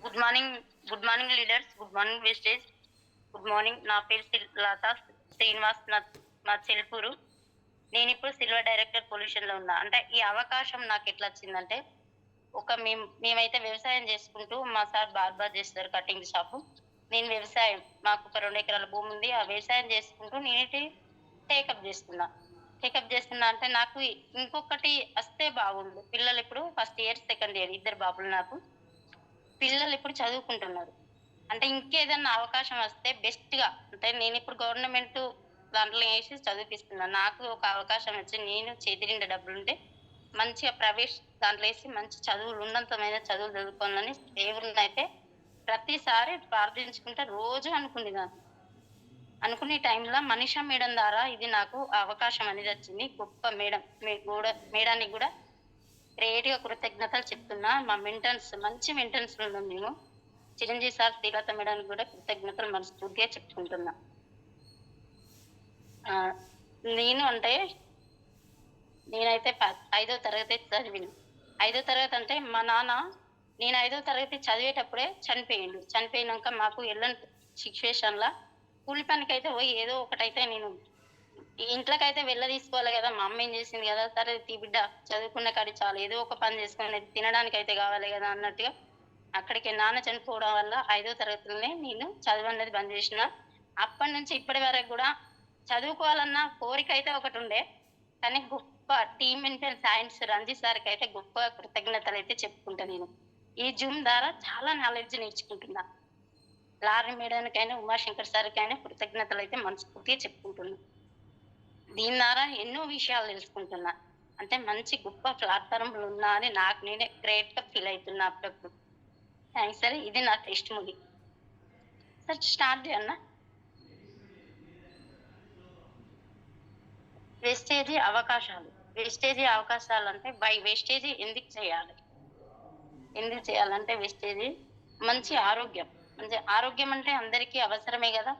Good morning. Good morning leaders. Good morning wastage. Good morning. నా పేరు లత శ్రీనివాస్. మా చెల్పూరు. నేను ఇప్పుడు సిల్వర్ డైరెక్టర్ పొల్యూషన్లో ఉన్నా. అంటే ఈ అవకాశం నాకు ఎట్లా వచ్చిందంటే, మేమైతే వ్యవసాయం చేసుకుంటూ మా సార్ బార్బార్ చేస్తారు కటింగ్ షాపు. నేను వ్యవసాయం, మాకు ఒక 2 ఎకరాల భూమి ఉంది. ఆ వ్యవసాయం చేసుకుంటూ నేనేంటి టేకప్ చేస్తున్నా. టేకప్ చేస్తున్నా అంటే నాకు ఇంకొకటి వస్తే బాగుండు. పిల్లలు ఇప్పుడు ఫస్ట్ ఇయర్, సెకండ్ ఇయర్, ఇద్దరు బాబులు నాకు. పిల్లలు ఇప్పుడు చదువుకుంటున్నారు. అంటే ఇంకేదన్నా అవకాశం వస్తే బెస్ట్‌గా, అంటే నేనిప్పుడు గవర్నమెంట్ దాంట్లో ఏసి చదివిపిస్తున్నాను. నాకు ఒక అవకాశం వచ్చి నేను చేతి నిండా డబ్బులుంటే మంచిగా ప్రైవేట్ దాంట్లో ఏసి మంచి చదువులు, ఉన్నతమైన చదువులు చదువుకోవాలని దేవుడినైతే ప్రతిసారి ప్రార్థించుకుంటా రోజు అనుకునేదాన్ని. అనుకునే టైంలో మనీషా మేడం ద్వారా ఇది నాకు అవకాశం అనేది వచ్చింది. గొప్ప మేడం. మేడానికి కూడా గ్రేట్‌గా కృతజ్ఞతలు చెప్తున్నా. మా మంచి మెంటర్స్‌లో ఉన్నాం మేము. చిరంజీవి సార్, శ్రీలత మేడానికి కూడా కృతజ్ఞతలు మనస్ఫూర్తిగా చెప్పుకుంటున్నా. నేను అంటే నేనైతే 5వ తరగతి చదివిన. 5వ తరగతి అంటే మా నాన్న, నేను 5వ తరగతి చదివేటప్పుడే చనిపోయిండు. చనిపోయినాక మాకు ఎళ్ళని సిచ్యువేషన్‌ల కూలి పనికైతే పోయి ఏదో ఒకటైతే నేను ఇంట్లోకైతే తీసుకోవాలి కదా! మా అమ్మ ఏం చేసింది కదా! సరే బిడ్డ చదువుకున్న కాడికి చాలు. ఏదో ఒక పని చేసుకొని తినడానికైతే కావాలి కదా! అన్నట్టుగా అక్కడికి నాన్న చనిపోవడం వల్ల 5వ తరగతిలోనే నేను చదువన్నది బంద్ చేసిన. అప్పటినుంచి ఇప్పటి వరకు కూడా చదువుకోవాలన్న కోరికైతే ఒకటుండే. కానీ గొప్ప టీమ్ మెంటర్ సైన్స్ రంజిత్ సార్‌కైతే గొప్ప కృతజ్ఞతలైతే చెప్పుకుంటా నేను. ఈ జూమ్ ద్వారా చాలా నాలెడ్జ్ నేర్చుకుంటున్నా. లారీ మేడానికైనా, ఉమాశంకర్ సార్‌కైనా కృతజ్ఞతలైతే మనస్ఫూర్తిగా చెప్పుకుంటున్నా. దీని ద్వారా ఎన్నో విషయాలు తెలుసుకుంటున్నా. అంటే మంచి గొప్ప ప్లాట్‌ఫార్మ్‌లో ఉన్నా అని నాకు నేనే గ్రేట్‌గా ఫీల్ అయితున్నా అప్పుడప్పుడు. Thanks sir. ఇది నా టెస్టిమనీ. సార్ స్టార్ట్ చేయన్నా? వేస్టేజీ అవకాశాలు. వేస్టేజీ అవకాశాలంటే వేస్టేజీ ఎందుకు చేయాలి? ఎందుకు చేయాలంటే వేస్టేజీ మంచి ఆరోగ్యం. అంటే ఆరోగ్యం అంటే అందరికీ అవసరమే గదా!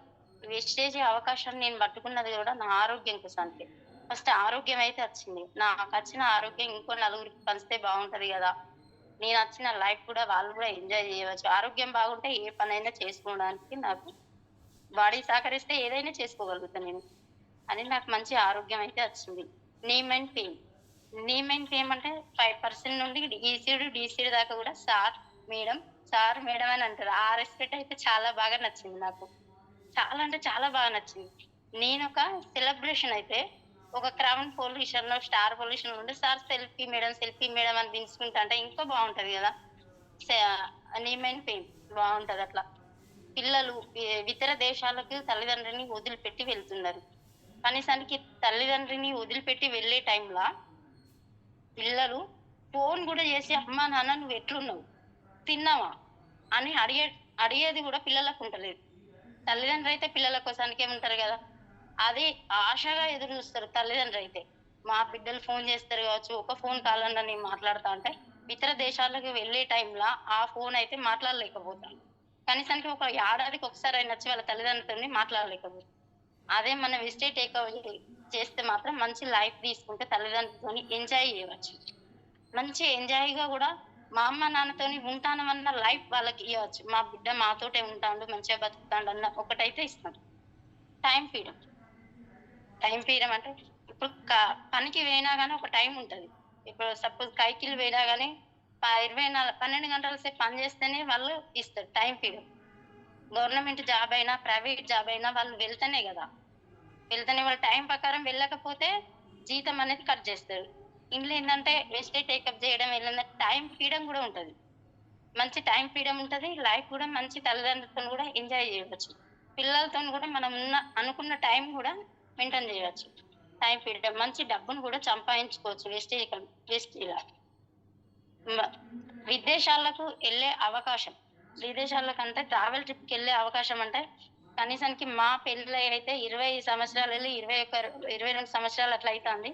వేస్టేజీ అవకాశాన్ని నేను పట్టుకున్నది గూడా నా ఆరోగ్యం కోసానికే. ఫస్ట్ ఆరోగ్యం అయితే వచ్చింది. నాకచ్చిన ఆరోగ్యం ఇంకో నలుగురికి పంచితే బావుంటది గదా! నేనచ్చిన లైఫ్ కూడా వాళ్ళు గూడా ఎంజాయ్ జేయవచ్చు. ఆరోగ్యం బాగుంటే ఏ పనైనా చేసుకోవడానికి నాకు బాడీ సహకరిస్తే ఏదైనా చేసుకోగలుగుతా నేను. అని నాకు మంచి ఆరోగ్యం అయితే వచ్చింది. Name and fame. Name and fame అంటే 5% నుండి ఈసీడు, డీసీడు దాకా కూడా సార్, మేడం అని అంటారు. ఆ రెస్పెక్ట్ అయితే చాలా బాగా నచ్చింది నాకు. చాలా అంటే చాలా బాగా నచ్చింది. నేనొక సెలబ్రేషన్ అయితే ఒక క్రౌన్ పొల్యూషన్‌లో, స్టార్ పొల్యూషన్‌లో ఉండి సార్ సెల్ఫీ మేడం అని పిలుచుకుంటా అంటే ఇంకా బావుంటది గదా! స నేమ్ అండ్ ఫేమ్ బావుంటదట్లా. పిల్లలు ఇతర దేశాలకు తల్లిదండ్రులని వదిలిపెట్టి వెళ్తున్నారు. కనీసానికి తల్లిదండ్రిని వదిలిపెట్టి వెళ్ళే టైంలా పిల్లలు ఫోను గూడా చేసి, "అమ్మా, నాన్న నువ్వెట్లున్నావు? తిన్నావా?" అని అడిగేది గూడా పిల్లలకుంటలేదు. తల్లిదండ్రులైతే పిల్లల కోసానికే ఉంటారు గదా! అది ఆశగా ఎదురు చూస్తారు తల్లిదండ్రులైతే. మా బిడ్డలు ఫోను చేస్తారు గావచ్చు, ఒక ఫోను కాల్ అన్నా నేను మాట్లాడతా అంటే, ఇతర దేశాలకు వెళ్ళే టైంలా ఆ ఫోనయితే మాట్లాడలేకపోతాను. కనీసానికి ఒక ఏడాదికి ఒకసారైనా వచ్చి వాళ్ళ తల్లిదండ్రులతోని మాట్లాడలేకపోతున్నారు. అదే మనం విజిట్ టేక్ అవే చేస్తే మాత్రం మంచి లైఫ్ తీసుకుంటే తల్లిదండ్రులతోని ఎంజాయ్ చేయవచ్చు. మంచి ఎంజాయ్‌గా గూడా మా అమ్మ, నాన్నతోని ఉంటానమన్న లైఫ్ వాళ్ళకి ఇయ్యవచ్చు. మా బిడ్డ మాతోటే ఉంటాండు, మంచిగా బతుకుతాండన్న ఒకటైతే ఇస్తాం. Time freedom. టైమ్ ఫ్రీడమ్ అంటే ఇప్పుడు పనికి పోయినా గాని ఒక టైమ్ ఉంటది. ఇప్పుడు సపోజ్ కైకిలు పోయినా గాని 12 గంటల సేపు పని చేస్తేనే వాళ్ళు ఇస్తారు టైమ్ ఫ్రీడమ్. గవర్నమెంట్ జాబ్ అయినా, ప్రైవేట్ జాబ్ అయినా వాళ్ళు వెళ్తేనే గదా! వెళ్తేనే వాళ్ళ టైం ప్రకారం వెళ్ళకపోతే జీతం అనేది కట్ జేస్తారు. ఇందులో ఏందంటే వెస్టే టేకప్ జేయడం ఏంటంటే టైమ్ ఫ్రీడమ్ గూడా ఉంటది. మంచి టైమ్ ఫ్రీడమ్ ఉంటది. లైఫ్ గూడా మంచి తల్లిదండ్రులతోని గూడా ఎంజాయ్ జేయవచ్చు. పిల్లలతోని గూడా మనం అనుకున్న టైం గూడా మెయింటైన్ జేయవచ్చు. టైమ్ ఫ్రీడమ్ మంచి డబ్బును గూడా సంపాదించుకోవచ్చు వేస్టీలా. మ విదేశాలకు ఎళ్ళే అవకాశం. విదేశాలకంటే ట్రావెల్ ట్రిప్‌కెళ్ళే అవకాశం అంటే, కనీసానికి మా పెళ్ళై అయితే 20 సంవత్సరాలెళ్ళి 22 సంవత్సరాలు అట్లా అయితాంది.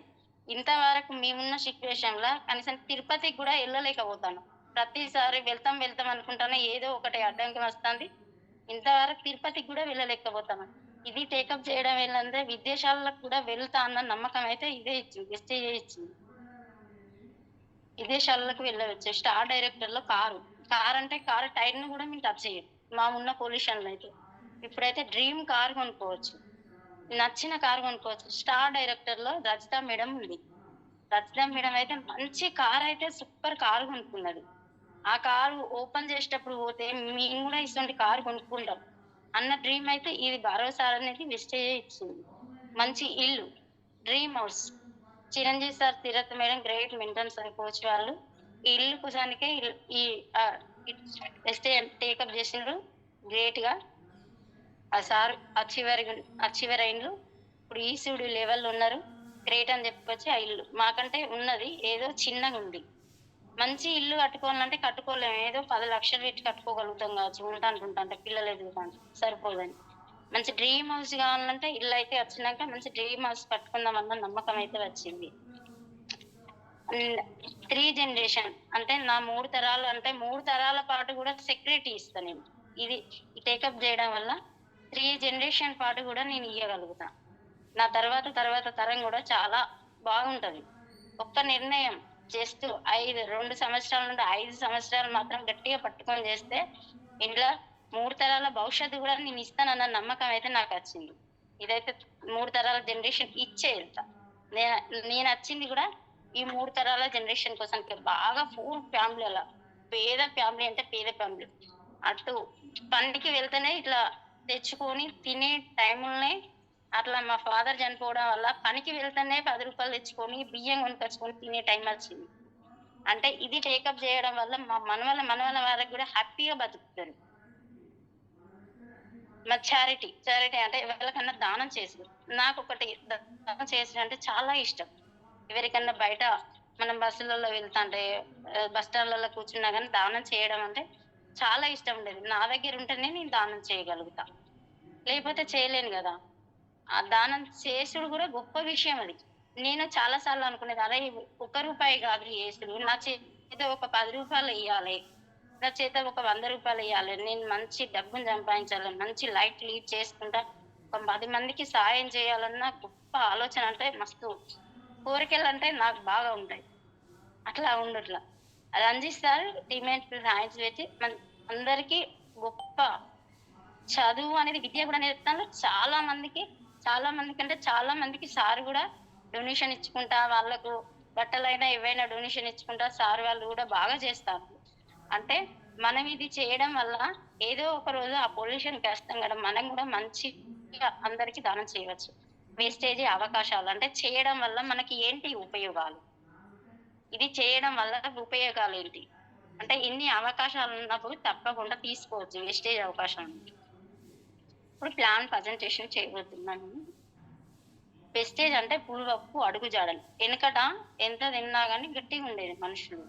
ఇంతవరకు మేమున్న సిట్యుయేషన్‌ల కనీసం తిరుపతికి గూడా ఎళ్ళలేకపోతాన్నాం. ప్రతిసారి వెళ్తాం అనుకుంటానే ఏదో ఒకటి అడ్డంకి వస్తాంది. ఇంతవరకు తిరుపతికి గూడా వెళ్ళలేకపోతున్నాం. ఇది టేకప్ చేయడం ఏందంటే విదేశాలకు కూడా వెళ్తా అన్న నమ్మకం అయితే ఇదే ఇచ్చింది. ఎస్టీఏ ఇచ్చింది. విదేశాలకు వెళ్ళవచ్చు. స్టార్ డైరెక్టర్‌లో కారు. కార్ అంటే కార్ టైర్‌ని కూడా మేము టచ్ చెయ్యం. మామున్న పొల్యూషన్‌లో అయితే. ఇప్పుడైతే డ్రీమ్ కార్ కొనుక్కోవచ్చు. నచ్చిన కార్ కొనుక్కోవచ్చు. స్టార్ డైరెక్టర్‌లో రజిత మేడం ఉంది. రజిత మేడం అయితే మంచి కార్ అయితే సూపర్ కార్ కొనుక్కున్నది. ఆ కారు ఓపెన్ చేసేటప్పుడు పోతే మేము కూడా ఇటువంటి కార్ కొనుక్కుంటాం అన్న డ్రీమ్ అయితే ఇది భరోసా అనేది వెస్టేజే ఇచ్చింది. మంచి ఇల్లు, డ్రీమ్ హౌస్. చిరంజీవి సార్, తిరత్ మేడం గ్రేట్ మెయింటెనెన్స్ అనుకోవచ్చు వాళ్ళు. ఈ ఇల్లు కుసానికే ఈ ఆహ్, వెస్టేజ్ టేకప్ చేసిండ్రు గ్రేట్‌గా. ఆ సార్ అచీవర్ అయిండ్రు. ఇప్పుడు ఈసీడు లెవెల్‌లో ఉన్నారు. గ్రేట్ అని చెప్పుకోవచ్చు ఆ ఇల్లు. మాకంటే ఉన్నది ఏదో చిన్నగుంది. మంచి ఇల్లు కట్టుకోవాలంటే కట్టుకోలేము. ఏదో 10,00,000 పెట్టి కట్టుకోగలుగుతాం కావచ్చు. ఉంటాంటే పిల్లలు ఎదుగుతాంటే సరిపోదని. మంచి డ్రీమ్ హౌస్ కావాలంటే ఇల్లయితే వచ్చినాక మంచి డ్రీమ్ హౌస్ కట్టుకుందాం అన్న నమ్మకం అయితే వచ్చింది. అండ్ 3 జనరేషన్ అంటే నా 3 తరాలు అంటే 3 తరాల పాటు కూడా సెక్యూరిటీ ఇస్తా నేను. ఇది టేకప్ చేయడం వల్ల 3 జనరేషన్ పాటు కూడా నేను ఇయ్యగలుగుతా. నా తర్వాత తరం కూడా చాలా బాగుంటది. ఒక్క నిర్ణయం జస్ట్ 2 సంవత్సరాల నుండి 5 సంవత్సరాలు మాత్రం గట్టిగా పట్టుకొని చేస్తే ఇంట్లో 3 తరాల భవిష్యత్తు కూడా నేను ఇస్తానన్న నమ్మకం అయితే నాకొచ్చింది. ఇదైతే 3 తరాల జనరేషన్ ఇచ్చే ఎళ్తా. నే నేనచ్చింది కూడా ఈ 3 తరాల జనరేషన్ కోసానికి. బాగా పూర్ ఫ్యామిలీ అలా. పేద ఫ్యామిలీ అంటే పేద ఫ్యామిలీ. అటు పనికి వెళ్తేనే ఇట్లా తెచ్చుకొని తినే టైముల్నే అట్లా మా ఫాదర్ చనిపోవడం వల్ల పనికి వెళ్తేనే రూ. 10 తెచ్చుకొని బియ్యం కొనుక్కొచ్చుకొని తినే టైం వచ్చింది. అంటే ఇది టేకప్ చేయడం వల్ల మా మనవళ్ళ వాళ్ళకి కూడా హ్యాపీగా బతుకుతారు. చారిటీ అంటే ఎవరికన్నా దానం చేసుడు. నాకొకటి దానం చేసుడు అంటే చాలా ఇష్టం. ఎవరికన్నా బయట మనం బస్సులలో వెళ్తాంటే బస్ స్టాండ్‌లలో కూర్చున్నా గానీ దానం చేయడం అంటే చాలా ఇష్టం ఉండేది. నా దగ్గర ఉంటేనే నేను దానం చేయగలుగుతా. లేకపోతే చేయలేను గదా! ఆ దానం చేసుడు గూడా గొప్ప విషయం అది. నేను చాలా సార్లు అనుకునేది, అరే! ఒక్క రూపాయి గాదు యేసుడు. నా చేత ఒక రూ. 10 ఎయ్యాలె. నా చేత ఒక రూ. 100 ఎయ్యాలె. నేను మంచి డబ్బుని సంపాదించాలి. మంచి లైఫ్ లీడ్ చేసుకుంటా ఒక 10 మందికి సాయం చేయాలన్న గొప్ప ఆలోచన అంటే మస్తు కోరికలంటే నాకు బాగా ఉంటాయి. అట్లా ఉండుట్లా. అది అందిస్తారు టీమ్‌మేట్స్ హ్యాండ్స్ పెట్టి అందరికీ గొప్ప చదువు అనేది విద్య కూడా నేర్పుతాను. చాలా మందికంటే చాలా మందికి సార్ గూడా డొనేషన్ ఇచ్చుకుంటా, వాళ్ళకు బట్టలైనా ఏవైనా డొనేషన్ ఇచ్చుకుంటా సార్ వాళ్ళు గూడా బాగా చేస్తారు. అంటే మనం ఇది చేయడం వల్ల ఏదో ఒక రోజు ఆ పొల్యూషన్‌కి వస్తాం గదా! మనం గూడా మంచిగా అందరికి దానం చేయవచ్చు. వేస్టేజీ అవకాశాలు అంటే చేయడం వల్ల మనకి ఏంటి ఉపయోగాలు? ఇది చేయడం వల్ల ఉపయోగాలేంటి? అంటే ఇన్ని అవకాశాలున్నప్పుడు తప్పకుండా తీసుకోవచ్చు వేస్టేజ్ అవకాశాన్ని. ఇప్పుడు ప్లాన్ ప్రజెంటేషన్ చేయబోతున్నాను. వెస్టేజ్ అంటే పూర్వపు అడుగుజాడలు. ఎనకట ఎంత తిన్నా గాని గట్టిగుండేది మనుషులు.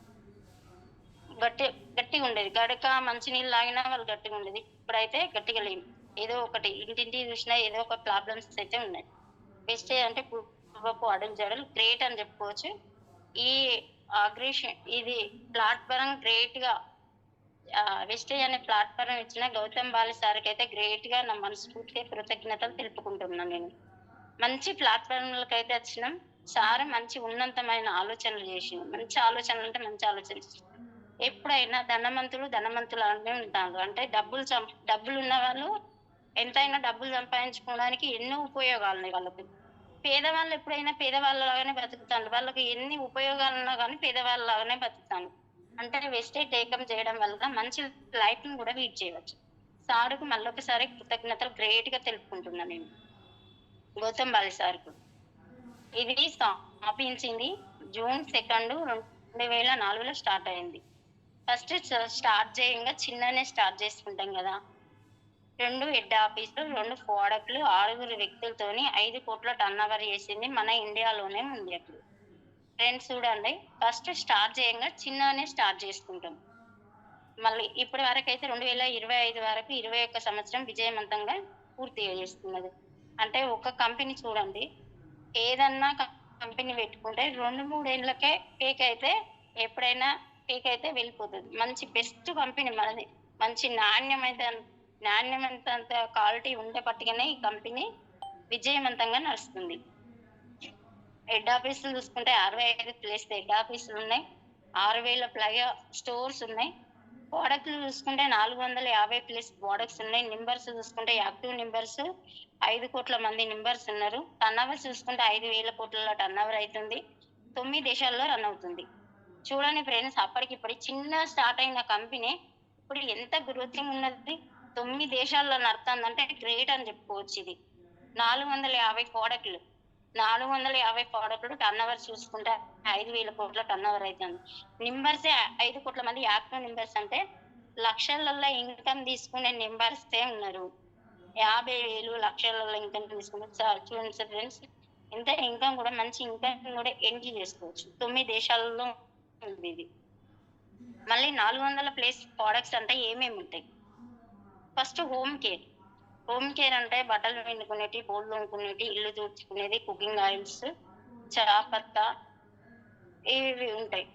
గట్టి గట్టిగుండేది. గడక మంచినీళ్ళు తాగినా వాళ్ళు గట్టిగుండేది. ఇప్పుడైతే గట్టిగా లేము. ఏదో ఒకటి ఇంటింటికి చూసినా ఏదో ఒక ప్రాబ్లమ్స్ అయితే ఉన్నాయి. వెస్టేజ్ అంటే పూర్వపు అడుగుజాడలు గ్రేట్ అని చెప్పుకోవచ్చు. ఈ ఇది ప్లాట్‌ఫారం గ్రేట్‌గా వెస్టేజ్ అనే ప్లాట్‌ఫారం ఇచ్చిన గౌతమ్ బాలి సార్‌కైతే గ్రేట్‌గా నా మనస్ఫూర్తిగా కృతజ్ఞతలు తెలుపుకుంటున్నాను నేను. మంచి ప్లాట్‌ఫార్మ్‌లకైతే వచ్చినాం. సార్ మంచి ఉన్నతమైన ఆలోచనలు చేసిండు. మంచి ఆలోచనలంటే మంచి ఆలోచనలు చేసిండు. ఎప్పుడైనా ధనవంతులానే ఉంటారు. అంటే డబ్బులున్న వాళ్ళు ఎంతైనా డబ్బులు సంపాదించుకోవడానికి ఎన్నో ఉపయోగాలున్నాయి వాళ్ళకి. పేదవాళ్ళు ఎప్పుడైనా పేదవాళ్ళలాగానే బతుకుతాండ్రు. వాళ్ళకి ఎన్ని ఉపయోగాలున్నా గానీ పేదవాళ్ళలాగానే బతుకుతాండ్రు. అంటే వెస్టేజ్ టేకప్ చేయడం వల్ల మంచి లైఫ్‌ని గూడా లీడ్ చేయవచ్చు. సార్‌కు మళ్ళొకసారి కృతజ్ఞతలు గ్రేట్‌గా తెలుపుకుంటున్నా నేను. గౌతమ్ బాలి సార్‌కు. ఇది స్థాపించింది జూన్ 2, 2004లో స్టార్ట్ అయింది. ఫస్ట్ స్టార్ట్ చేయంగా చిన్ననే స్టార్ట్ చేసుకుంటాం గదా! 2 హెడ్ ఆఫీసులు, 2 ప్రొడక్ట్‌లు, 6 వ్యక్తులతోని 5,00,00,000 టర్నోవర్ చేసింది మన ఇండియాలోనే ఉంది అప్పుడు. ఫ్రెండ్స్ చూడండి ఫస్ట్ స్టార్ట్ చేయంగా చిన్ననే స్టార్ట్ చేసుకుంటాం. మళ్ళీ ఇప్పటి వరకైతే 2025 వరకు 21 సంవత్సరం విజయవంతంగా పూర్తి చేసుకున్నది. అంటే ఒక కంపెనీ చూడండి ఏదన్నా కంపెనీ పెట్టుకుంటే 2, 3 ఏళ్లకే ఎప్పుడైనా పీక్ అయితే వెళ్ళిపోతది. మంచి బెస్ట్ కంపెనీ మనది. మంచి నాణ్యమైనంత క్వాలిటీ ఉంటే పట్టుగానే ఈ కంపెనీ విజయవంతంగా నడుస్తుంది. హెడ్ ఆఫీసులు చూసుకుంటే 65 ప్లేస్ హెడ్ ఆఫీసులున్నాయి. 6,000 పైగా స్టోర్స్ ఉన్నాయి. ప్రోడక్ట్‌లు చూసుకుంటే 450 ప్లస్ ప్రోడక్ట్స్ ఉన్నాయి. నంబర్స్ చూసుకుంటే యాక్టివ్ నంబర్స్ 5,00,00,000 మంది నంబర్స్ ఉన్నారు. టర్నోవర్ చూసుకుంటే 5,000 కోట్ల టర్నోవర్ అయితుంది. 9 దేశాల్లో రన్ అవుతుంది. చూడండి ఫ్రెండ్స్, అప్పటికిప్పటికి చిన్నగా స్టార్ట్ అయిన కంపెనీ ఇప్పుడు ఎంత గ్రోతింగ్ ఉన్నది. 9 దేశాల్లో నడుతుందంటే గ్రేట్ అని చెప్పుకోవచ్చు ఇది. 450 ప్రోడక్ట్‌లు. 450 ప్రోడక్ట్‌లు టర్నోవర్ చూసుకుంటే 5,000 కోట్ల టర్నోవర్ అయితుంది. నంబర్సే 5,00,00,000 మంది యాక్టివ్ నంబర్స్ అంటే లక్షలలో ఇన్‌కమ్ తీసుకునే నంబర్సే ఉన్నారు. 50,000 లక్షలలో ఇన్‌కమ్ తీసుకునే చూడండి సార్ ఫ్రెండ్స్. ఇంత ఇన్‌కమ్ కూడా మంచి ఇన్‌కమ్ కూడా ఎర్న్ చేసుకోవచ్చు. 9 దేశాలలో ఉంది ఇది. మళ్ళీ 400 ప్లస్ ప్రొడక్ట్స్ అంటే ఏమేమి ఉంటాయి? First home care. Home care అంటే బట్టలు పిండుకునేటి, బోళ్ళు తోముకునేటి, ఇల్లు తుడుచుకునేది, కుకింగ్ ఆయిల్స్, చాపత్త ఇవి ఉంటాయి.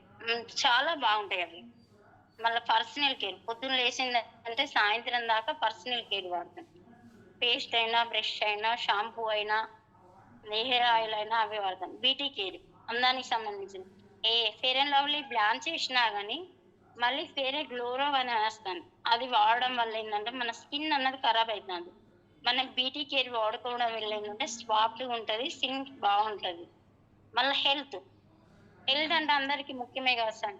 చాలా బాగుంటాయి అవి. మళ్ళీ పర్సనల్ కేర్. పొద్దున్న లేచిందంటే సాయంత్రం దాకా పర్సనల్ కేర్ వాడతాం. పేస్ట్ అయినా, బ్రష్ అయినా, షాంపూ అయినా, హెయిర్ ఆయిల్ అయినా అవే వాడతాం. బ్యూటీ కేర్ అందానికి సంబంధించింది. ఫెయిర్ అండ్ లవ్లీ బ్లాన్ చేసినా గానీ మళ్ళీ ఫేరే గ్లోరో అని వేస్తాను. అది వాడడం వల్ల ఏంటంటే మన స్కిన్ అన్నది ఖరాబ్ అయితాంది. మనం బ్యూటీ కేర్ వాడుకోవడం వల్ల ఏంటంటే సాఫ్ట్‌గా ఉంటది. స్కిన్ బాగుంటది. మళ్ళా హెల్త్. హెల్త్ అంటే అందరికి ముఖ్యమే కదా సార్.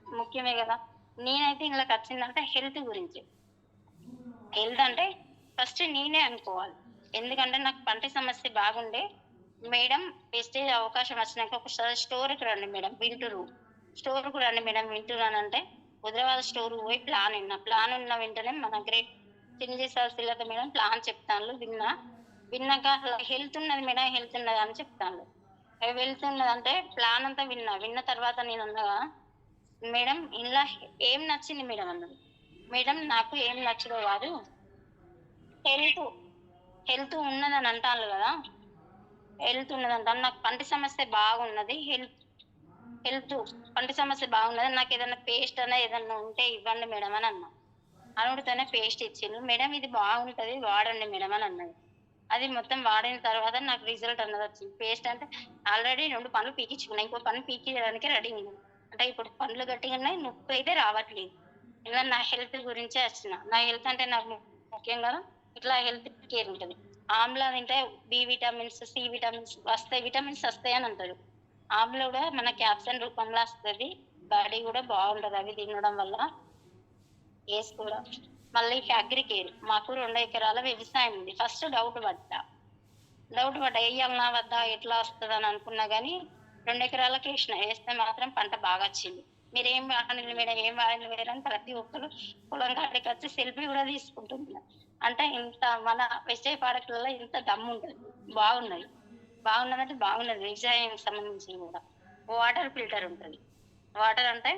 ముఖ్యమే కదా! నేనైతే ఇందులోకొచ్చిందంటే హెల్త్ గురించి. హెల్త్ అంటే ఫస్ట్ నేనే అనుకోవాలి. ఎందుకంటే నాకు పంటి సమస్య బాగుండే. మేడం ప్రెస్టీజ్ అవకాశం వచ్చినాక ఒకసారి స్టోర్‌కి రండి మేడం వింటుర్రు. స్టోర్‌కి రండి మేడం వింటున్నానంటే హైదరాబాద్ స్టోర్‌కి పోయి ప్లాన్ విన్నా. ప్లాన్ ఉన్న వెంటనే మన great Chiranjeevi sir Srilatha madam plan చెప్తాండ్లు విన్నా. విన్నాక హెల్త్ ఉన్నది మేడం, హెల్త్ ఉన్నది అని చెప్తాండ్లు. హెల్త్ ఉన్నదంటే ప్లాన్ అంతా విన్నా. విన్న తర్వాత నేనన్నగా మేడం ఇందులో ఏం నచ్చింది మేడం అన్నది. మేడం నాకు ఏం నచ్చదో కాదు, హెల్త్ హెల్త్ ఉన్నదని అంటాన్లు గదా! హెల్త్ ఉన్నదంటాను. నాకు పంటి సమస్య బాగున్నది. హెల్త్ పంటి సమస్య బాగున్నది. నాకేదన్నా పేస్ట్ అన్నా ఏదన్నా ఉంటే ఇవ్వండి మేడం అని అన్నా. అనుడితోనే పేస్ట్ ఇచ్చిండ్రు. మేడం ఇది బాగుంటది వాడండి మేడం అని అన్నది. అది మొత్తం వాడిన తర్వాత నాకు రిజల్ట్ అన్నదొచ్చింది. పేస్ట్ అంటే ఆల్రెడీ 2 పళ్ళు పీకించుకున్నా. ఇంకో పన్ను పీకియడానికి రెడీగా ఉన్నా. అంటే ఇప్పుడు పండ్లు గట్టిగున్నాయి. నొప్పైతే రావట్లేదు. ఇలా నా హెల్త్ గురించే వచ్చిన. నా హెల్త్ అంటే నాకు ముఖ్యం గదా! ఇట్లా హెల్త్ కేర్ ఉంటది. ఆమ్లా తింటే బి విటమిన్స్, సి విటమిన్స్ వస్తాయి. విటమిన్స్ వస్తాయని అంటారు. ఆమ్లా కూడా మన క్యాప్సూల్ రూపంలో వస్తది. బాడీ కూడా బాగుంటది అవి తినడం వల్ల. కూడా. మళ్ళీ అగ్రి కేర్. మాకు 2 ఎకరాల వ్యవసాయం ఉంది. ఫస్ట్ డౌట్ పడ్డా. ఎయ్యాలనా వద్దా? ఎట్లా వస్తదని అనుకున్నా గానీ 2 ఎకరాలకి ఏసిన. ఏస్తే మాత్రం పంట బాగొచ్చింది. మీరేం వాడిన్లు మేడం, ఏం వాడిన్లు మేడం అని ప్రతి ఒక్కరు పొలం కాడికొచ్చి సెల్ఫీ గూడా తీసుకుంటున్నారు. అంటే ఇంత మన వెస్టేజ్ ప్రొడక్ట్‌లలో ఇంత దమ్ముంటది. బాగున్నది. బాగున్నదంటే బాగున్నది. వ్యవసాయానికి సంబంధించింది గూడా. వాటర్ ఫిల్టర్ ఉంటది. వాటర్ అంటే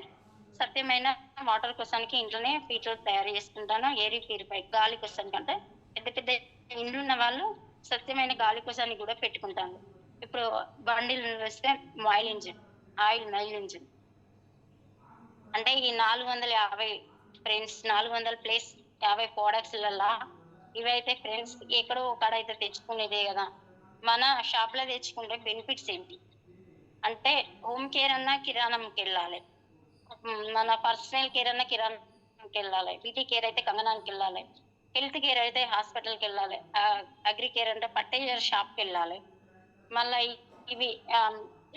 సత్యమైన వాటర్ కోసానికి ఇంట్లోనే ఫిల్టర్ తయారు చేసుకుంటాను. ఎయిర్ ప్యూరిఫై గాలి కోసానికి అంటే పెద్ద పెద్ద ఇండ్లున్న వాళ్ళు సత్యమైన గాలి కోసానికి కూడా పెట్టుకుంటాను. ఇప్పుడు బండిలు వస్తే ఆయిల్ ఇంజిన్. అంటే ఈ 450 ఫ్రెండ్స్ 400 ప్లస్ 50 ప్రొడక్ట్స్‌లల్లా ఇవైతే ఫ్రెండ్స్ ఎక్కడో ఒకడైతే తెచ్చుకునేదే గదా! మన షాప్‌లో తెచ్చుకుంటే బెనిఫిట్స్ ఏంటి? అంటే హోమ్ కేర్ అన్నా కిరాణంకెళ్ళాలి. మన పర్సనల్ కేర్ అన్నా కిరాణంకెళ్ళాలి. బ్యూటీ కేర్ అయితే కంగనానికెళ్ళాలి. హెల్త్ కేర్ అయితే హాస్పిటల్‌కెళ్ళాలి. అగ్రి కేర్ అంటే ఫర్టిలైజర్ షాప్‌కెళ్ళాలి. మళ్ళా ఇవి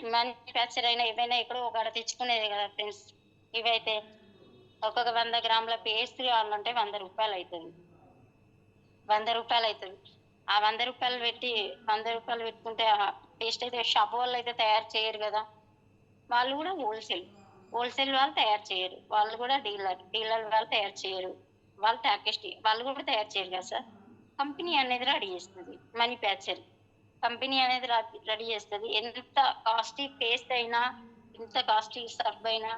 మ్యానుఫ్యాక్చర్ అయిన ఏవైనా ఎక్కడో ఒకడ తెచ్చుకునేదే గదా ఫ్రెండ్స్. ఇవైతే ఒక్కొక్క 100 గ్రాముల పేస్ట్ కావాలంటే రూ. 100 అయితది. రూ. 100 అయితది. ఆ రూ. 100 పెట్టి రూ. 100 పెట్టుకుంటే పేస్ట్ అయితే షాప్ వాళ్ళైతే తయారు చేయరు గదా! వాళ్ళు గూడా హోల్‌సేల్ వాళ్ళు తయారు చేయరు. వాళ్ళు గూడా డీలర్ వాళ్ళు తయారు చేయరు. వాళ్ళు వాళ్ళు గూడా తయారు చేయరు గదా సార్. కంపెనీ అనేది రెడీ చేస్తది. మ్యానుఫ్యాక్చర్. కంపెనీ అనేది రెడీ చేస్తది. ఎంత కాస్ట్‌లీ పేస్ట్ అయినా, ఎంత కాస్ట్‌లీ సబ్బు అయినా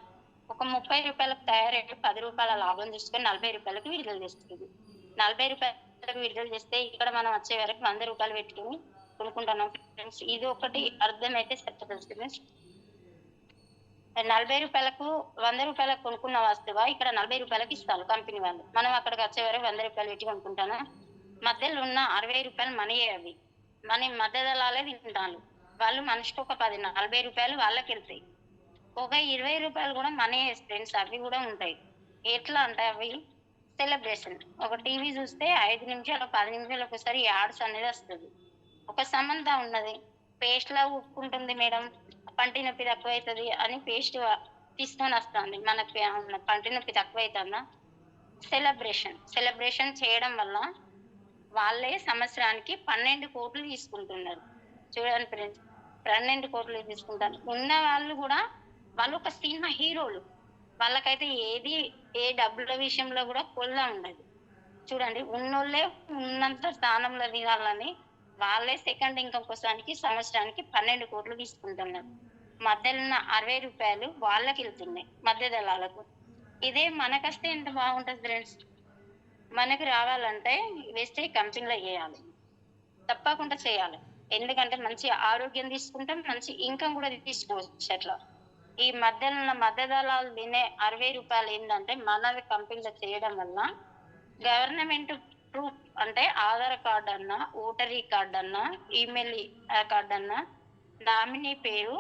ఒక రూ. 30కి తయారయ్యి రూ. 10 లాభం చూసుకొని రూ. 40కి విడుదల చేస్తది. రూ. 40కి విడుదల చేస్తే ఇక్కడ మనం వచ్చే వరకు రూ. 100 పెట్టుకొని కొనుక్కుంటున్నాం ఫ్రెండ్స్. ఇది ఒకటి అర్థమైతే సరిపోతది ఫ్రెండ్స్. రూ. 40కు రూ. 100 కొనుక్కున్న వస్తువా ఇక్కడ రూ. 40కి ఇస్తారు కంపెనీ వాళ్ళు. మనం అక్కడికి వచ్చే వరకు రూ. 100 పెట్టి కొనుక్కుంటానా? మధ్యలో ఉన్న రూ. 60 మనీయే అవి. మధ్య దళాలే తింటాండ్లు. వాళ్ళు మనిషికి ఒక 10, రూ. 40 వాళ్ళకెళ్తాయి. ఒక రూ. 20 కూడా మనీయే ఫ్రెండ్స్ అవి కూడా ఉంటాయి. ఎట్లా అంటే అవి సెలబ్రేషన్. ఒక టీవీ చూస్తే 5 నిమిషాలు, 10 నిమిషాలకు ఒకసారి యాడ్స్ అనేది వస్తది. ఒక సమంత ఉన్నది. పేస్ట్‌లా ఉప్పుకుంటుంది మేడం, పంటి నొప్పి తక్కువైతది అని పేస్ట్ తీసుకొనొస్తాంది. మనకి పంటి నొప్పి తక్కువైతుందా? సెలబ్రేషన్ చేయడం వల్ల వాళ్ళే సంవత్సరానికి 12,00,00,000 తీసుకుంటున్నారు. చూడండి ఫ్రెండ్స్. 12,00,00,000 తీసుకుంటారు. ఉన్న వాళ్ళు గూడా వాళ్ళు ఒక సినిమా హీరోలు. వాళ్ళకైతే ఏ డబ్బుల విషయంలో గూడా కొల్ల ఉండదు. చూడండి ఉన్నోళ్ళే ఉన్నంత స్థానంలో దిగాలని వాళ్ళే సెకండ్ ఇన్‌కమ్ కోసానికి సంవత్సరానికి 12,00,00,000 తీసుకుంటున్నారు. మధ్యలో ఉన్న రూ. 60 వాళ్ళకెళ్తున్నాయి మధ్య దళాలకు. ఇదే మనకొస్తే ఎంత బాగుంటది ఫ్రెండ్స్. మనకు రావాలంటే వేస్టేజ్ కంపెనీలో చేయాలి. తప్పకుండా చేయాలి. ఎందుకంటే మంచి ఆరోగ్యం తీసుకుంటాం, మంచి ఇన్‌కమ్ గూడా తీసుకోవచ్చు అట్లా. ఈ మధ్యలో ఉన్న మధ్య దళాలు తినే రూ. 60 ఏందంటే మనది కంపెనీలో చేయడం వల్ల గవర్నమెంట్ ప్రూఫ్ అంటే ఆధార్ కార్డ్ అన్నా, ఓటరీ కార్డ్ అన్నా, ఈమెయిల్ కార్డ్ అన్నా, నామినీ పేరు,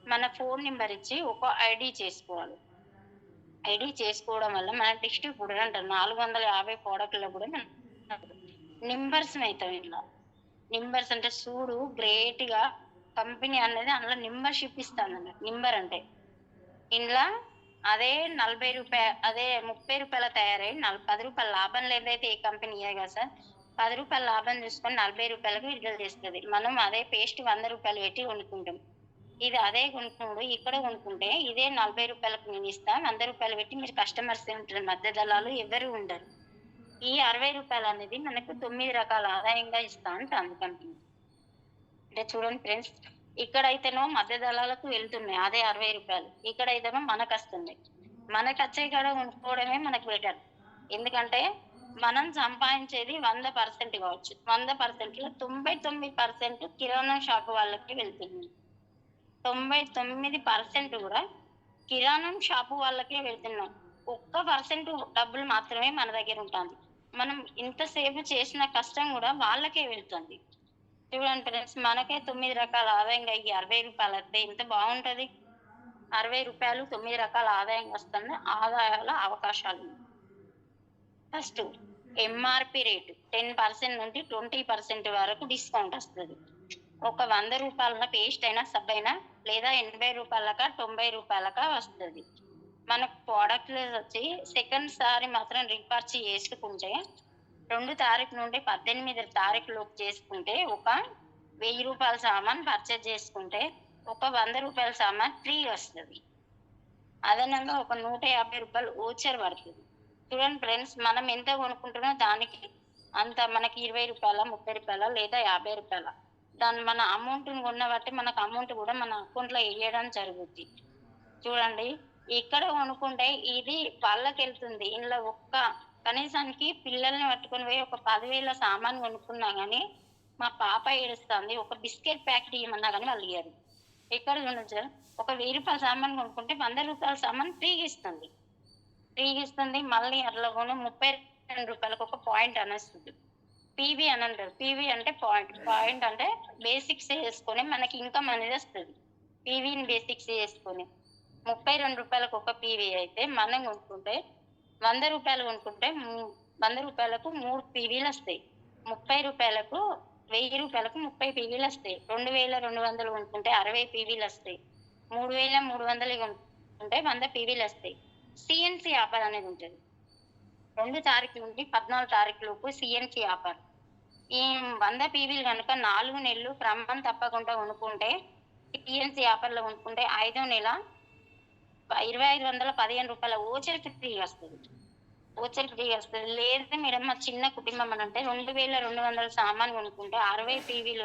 మన ఫోన్ నంబర్ ఇచ్చి ఒక ఐడీ చేసుకోవాలి. ఐడీ చేసుకోవడం వల్ల మన డిస్ట్రిబ్యూటర్ అంటారు 450 ప్రోడక్ట్‌లో కూడా మనం నంబర్స్ అయితాం ఇలా. నంబర్స్ అంటే చూడు గ్రేట్‌గా కంపెనీ అనేది అందులో మెంబర్‌షిప్ ఇస్తాదన్నమాట. నంబర్ అంటే ఇందులో అదే అదే రూ. 30 తయారై రూ. 10 లాభం లేదైతే ఏ కంపెనీ ఇయ్యదు కదా సార్. రూ. 10 లాభం చూసుకొని రూ. 40కి విడుదల చేస్తది. మనం అదే పేస్ట్ రూ. 100 పెట్టి కొనుక్కుంటాం. ఇది అదే కొనుక్కుండు ఇక్కడ కొనుక్కుంటే ఇదే రూ. 40కి నేను ఇస్తా. రూ. 100 పెట్టి మీరు కస్టమర్స్ ఉంటారు. మధ్య దళాలు ఎవరు ఉండరు. ఈ రూ. 60 అనేది మనకు 9 రకాల ఆదాయంగా ఇస్తా అంటాంది కంపెనీ. అంటే చూడండి ఫ్రెండ్స్, ఇక్కడైతేనో మధ్య దళాలకు వెళ్తున్నాయి అదే రూ. 60. ఇక్కడైతేనో మనకొస్తుంది. మనకొచ్చే కాడ కొనుక్కోవడమే మనకు బెటర్. ఎందుకంటే మనం సంపాదించేది 100% కావచ్చు. 100%లో 99% కిరాణా షాప్ వాళ్ళకి వెళ్తుంది. 99% కూడా కిరాణం షాపు వాళ్ళకే వెళ్తున్నాం. ఒక్క పర్సెంట్ డబ్బులు మాత్రమే మన దగ్గర ఉంటుంది. మనం ఇంతసేపు చేసిన కష్టం కూడా వాళ్ళకే వెళ్తుంది. చూడండి ఫ్రెండ్స్, మనకే 9 రకాల ఆదాయంగా ఈ రూ. 60 వస్తే ఎంత బాగుంటది. రూ. 60 9 రకాల ఆదాయం వస్తున్న ఆదాయాల అవకాశాలు. ఫస్ట్ ఎంఆర్‌పి రేటు 10% నుండి 20% వరకు డిస్కౌంట్ వస్తది. ఒక రూ. 100 పేస్ట్ అయినా, సబ్బు అయినా లేదా రూ. 80కా, రూ. 90కా వస్తది. మనకు ప్రొడక్ట్‌లు వచ్చి సెకండ్ సారి మాత్రం రీపర్చేజ్ చేసుకుంటే 2 తారీఖు నుండి 18 తారీఖు లోపు చేసుకుంటే ఒక రూ. 1000 సామాన్ పర్చేజ్ చేసుకుంటే ఒక రూ. 100 సామాన్ ఫ్రీ వస్తది. అదనంగా ఒక రూ. 150 వోచర్ పడుతుంది. చూడండి ఫ్రెండ్స్, మనం ఎంత కొనుక్కుంటున్నా దానికి అంత మనకి రూ. 20, రూ. 30 లేదా రూ. 50. దాన్ని మన అమౌంట్‌ని కొన్న బట్టి మనకు అమౌంట్ కూడా మన అకౌంట్‌లో ఎయ్యడం జరుగుద్ది. చూడండి, ఇక్కడ కొనుక్కుంటే ఇది వాళ్ళకెళ్తుంది. ఇందులో కనీసానికి పిల్లల్ని పట్టుకొని పోయి ఒక 10,000 సామాను కొనుక్కున్నా గానీ, మా పాప ఏడుస్తుంది. ఒక బిస్కెట్ ప్యాకెట్ ఇయ్యమన్నా గానీ వాళ్ళు ఇయ్యరు. ఎక్కడ చూడండి సార్, ఒక రూ. 1000 సామాను కొనుక్కుంటే రూ. 100 సామాను ఫ్రీగా ఇస్తుంది. మళ్ళీ అట్లా కొను రూ. 32 ఒక పాయింట్ అనేస్తుంది. పీవీ అని అంటారు. పీవీ అంటే పాయింట్ అంటే బేసిక్స్ చేసుకొని మనకి ఇన్కమ్ అనేది వస్తుంది. పీవీని బేసిక్స్ చేసుకొని రూ. 32 ఒక పీవీ అయితే మనం కొనుక్కుంటే రూ. 100 కొనుక్కుంటే రూ. 100కు 3 పీవీలు వస్తాయి. రూ. 30కు రూ. 30 పీవీలు వస్తాయి. 2,200 కొనుక్కుంటే 60 పీవీలు వస్తాయి. 3,300 కొనుక్కుంటే 100 పీవీలు వస్తాయి. సిఎన్సి ఆఫర్ అనేది ఉంటుంది. 2 తారీఖు నుండి 14 తారీఖు లోపు సిఎన్సి ఆఫర్. ఈ 100 పీవీలు కనుక 4 నెలలు క్రమం తప్పకుండా కొనుక్కుంటే సిఎన్సి ఆఫర్లో కొనుక్కుంటే 5వ నెల రూ. 2,515 వోచర్ ఫ్రీగా వస్తుంది. లేదు మేడం మా చిన్న కుటుంబం అని అంటే 2,200 సామాన్ కొనుక్కుంటే 60 పీవీలు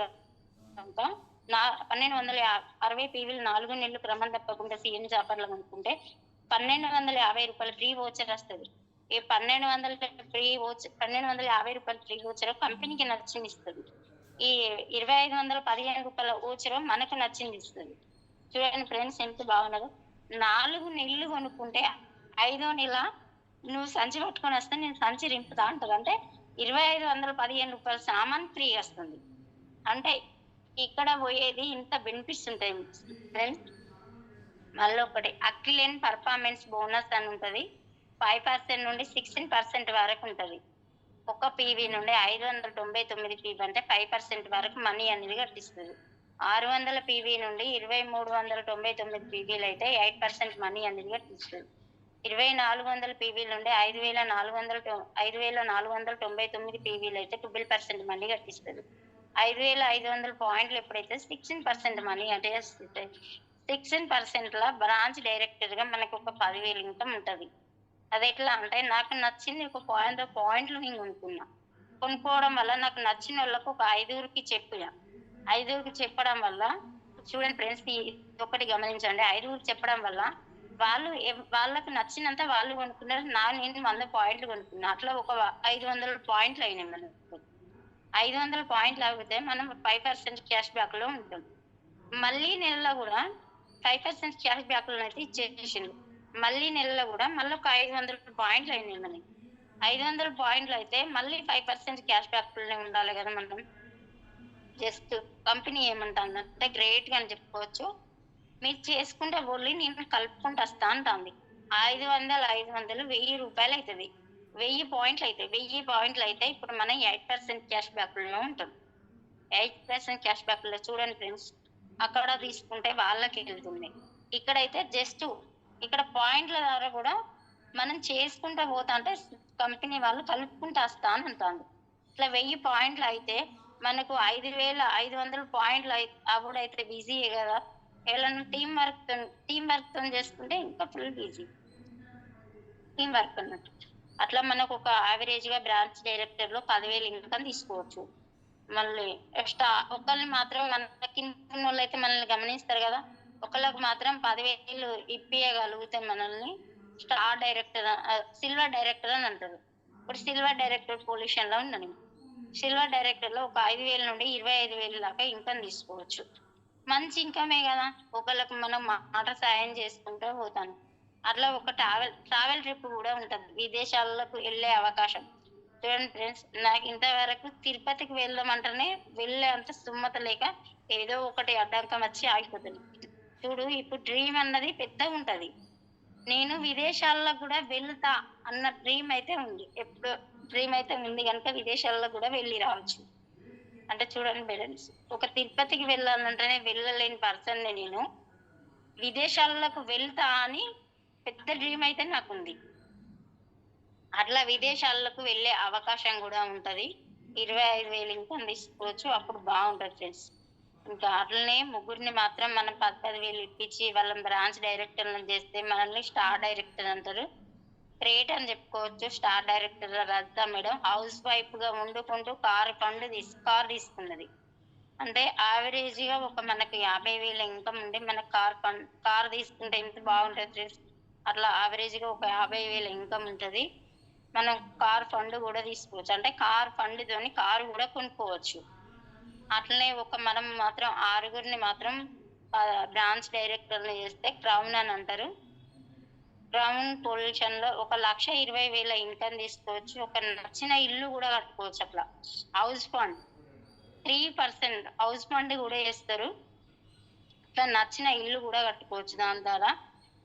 కనుక 1,260 పీవీలు 4 నెలలు క్రమం తప్పకుండా సిఎన్సి ఆఫర్లో కొనుక్కుంటే రూ. 1,250 ఫ్రీ వోచర్ వస్తుంది. ఈ రూ. 1,250 ఫ్రీ వోచర్ కంపెనీకి నచ్చింది ఇస్తుంది. ఈ రూ. 2,515 వోచర్ మనకు నచ్చింది ఇస్తుంది. చూడండి ఫ్రెండ్స్ ఎంత బాగున్నదో. 4 నెలలు కొనుక్కుంటే 5వ నెల నువ్వు సంచి పట్టుకొని వస్తే నేను సంచి రింపుతా అంటది. అంటే రూ. 2,515 సామాన్ ఫ్రీ వస్తుంది. అంటే ఇక్కడ పోయేది ఇంత బెనిఫిట్స్ ఉంటాయి ఫ్రెండ్స్. మళ్ళీ ఒకటి అక్కిలేని పర్ఫార్మెన్స్ బోనస్ అని ఉంటది. 5% నుండి 16% వరకు ఉంటది. ఒక పీవీ నుండి 599 పీవీ అంటే 5% వరకు మనీ అనేది కట్టిస్తది. 600 పీవీ నుండి 2399 పీవీలయితే 8% మనీ అనేది కట్టిస్తది. 2400 పీవీల నుండి 5499 పీవీలయితే 12% మనీ కట్టిస్తది. 5500 పాయింట్లు ఎప్పుడైతే 16% మనీ అంటే 16%ల బ్రాంచ్ డైరెక్టర్‌గా మనకొక 10,000 ఇన్‌కమ్ ఉంటది. అదెట్లా అంటే నాకు నచ్చింది ఒక పాయింట్లు నేను కొనుక్కున్నా. కొనుక్కోవడం వల్ల నాకు నచ్చినోళ్ళకు ఒక 5గురికి చెప్పిన. 5గురికి చెప్పడం వల్ల చూడండి ఫ్రెండ్స్ ఒకటి గమనించండి. 5గురికి చెప్పడం వల్ల వాళ్ళకి నచ్చినంత వాళ్ళు కొనుక్కున్నారు. నేను 100 పాయింట్లు కొనుక్కున్నా. అట్లా ఒక 500 పాయింట్లు అయినాయి మనకు. 500 పాయింట్లు అవుతే మనం 5% క్యాష్ బ్యాక్‌లో ఉంటాం. మళ్ళీ నెలలో గూడా 5% క్యాష్ బ్యాక్‌లోనైతే ఇచ్చేసిండు. మళ్ళీ నెలలో గూడా మళ్ళొక 500 పాయింట్లు అయినాయి మనకి. 500 పాయింట్లు అయితే మళ్ళీ 5% క్యాష్ బ్యాక్‌లోనే ఉండాలి గదా మనం. జస్ట్ కంపెనీ ఏమంటాందంటే గ్రేట్‌గా అని చెప్పుకోవచ్చు. మీరు చేసుకుంటా పోర్రి నేను కలుపుకుంటూ వస్తా అంటాంది. 500, 500 ₹1000 అయితది. 1000 పాయింట్లు అయితాయి. 1000 పాయింట్లు అయితే ఇప్పుడు మనం 8% క్యాష్ బ్యాక్‌లో ఉంటాం. 8% క్యాష్ బ్యాక్‌లో చూడండి ఫ్రెండ్స్. అక్కడ తీసుకుంటే వాళ్ళకెళ్తుంది. ఇక్కడైతే జస్ట్ ఇక్కడ పాయింట్ల ద్వారా గూడా మనం చేసుకుంటా పోతాంటే కంపెనీ వాళ్ళు కలుపుకుంటా వస్తా అని అంటాంది. ఇట్లా 1000 పాయింట్లు అయితే మనకు 5500 పాయింట్లు అప్పుడైతే బిజీయే గదా! ఎవలన్నా టీమ్ వర్క్‌తోని చేసుకుంటే ఇంకా ఫుల్ బిజీ. టీమ్ వర్క్ అన్నట్టు. అట్లా మనకొక యావరేజ్‌గా బ్రాంచ్ డైరెక్టర్‌లో 10,000 ఇన్‌కమ్ తీసుకోవచ్చు. మళ్ళీ ఒకళ్ళని మాత్రం మన కిందున్నోళ్ళైతే మనల్ని గమనిస్తారు గదా! ఒకళ్ళకి మాత్రం 10,000 ఇప్పియగలిగితే మనల్ని సిల్వర్ డైరెక్టర్ అని అంటారు. ఇప్పుడు సిల్వర్ డైరెక్టర్ పొజిషన్‌లో ఉన్నా నేను. సిల్వర్ డైరెక్టర్‌లో ఒక 5,000 నుండి 25,000 దాకా ఇన్‌కమ్ తీసుకోవచ్చు. మంచి ఇన్‌కమే గదా! ఒకళ్ళకి మనం మాట సాయం చేసుకుంటూ పోతాను. అట్లా ఒక ట్రావెల్ ట్రిప్ గూడా ఉంటది. విదేశాలకు ఎళ్ళే అవకాశం. చూడండి ఫ్రెండ్స్ నాకు ఇంతవరకు తిరుపతికి వెళ్దామంటేనే వెళ్ళే అంత స్థోమత లేక ఏదో ఒకటి అడ్డంకం వచ్చి ఆగిపోతుంది. చూడు ఇప్పుడు డ్రీమ్ అన్నది పెద్దగుంటది. నేను విదేశాల్లో గూడా వెళ్తా అన్న డ్రీమ్ అయితే ఉంది. ఎప్పుడో డ్రీమ్ అయితే ఉంది గనుక విదేశాల్లో గూడా వెళ్లి రావచ్చు. అంటే చూడండి ఫ్రెండ్స్ ఒక తిరుపతికి వెళ్ళాలంటేనే వెళ్ళలేని పర్సన్‌ని నేను. విదేశాలకు వెళ్తా అని పెద్ద డ్రీమ్ అయితే నాకుంది. అట్లా విదేశాలకు వెళ్ళే అవకాశం గూడా ఉంటది. 25,000 ఇన్‌కమ్ తీసుకోవచ్చు. అప్పుడు బావుంటది ఫ్రెండ్స్. ఇంకా అట్లనే ముగ్గురిని మాత్రం మనం 10,000 ఇప్పించి వాళ్ళని బ్రాంచ్ డైరెక్టర్‌లను చేస్తే మనల్ని స్టార్ డైరెక్టర్ అంటారు. గ్రేట్ అని చెప్పుకోవచ్చు. Star director Rajitha madam house వైఫ్‌గా వండుకుంటూ కార్ తీసుకున్నది. అంటే యావరేజ్‌గా ఒక మనకి 50,000 ఇన్‌కమ్ ఉండి మనకు కార్ తీసుకుంటే ఎంత బావుంటది ఫ్రెండ్స్. అట్లా యావరేజ్‌గా ఒక 50,000 ఇన్‌కమ్ ఉంటది. మనం కార్ ఫండ్ గూడా తీసుకోవచ్చు. అంటే కార్ ఫండ్‌తోని కారు గూడా కొనుక్కోవచ్చు. అట్లనే మనం మాత్రం 6గురిని మాత్రం బ్రాంచ్ డైరెక్టర్‌లు చేస్తే క్రౌన్ అని అంటారు. క్రౌన్ పొజిషన్‌లో ఒక 1,20,000 ఇన్‌కమ్ తీసుకోవచ్చు. ఒక నచ్చిన ఇల్లు గూడా కట్టుకోవచ్చు అట్లా. హౌస్ ఫండ్ 3% హౌస్ ఫండ్ గూడా ఏస్తారు. ఇట్లా నచ్చిన ఇల్లు గూడా కట్టుకోవచ్చు దాని ద్వారా.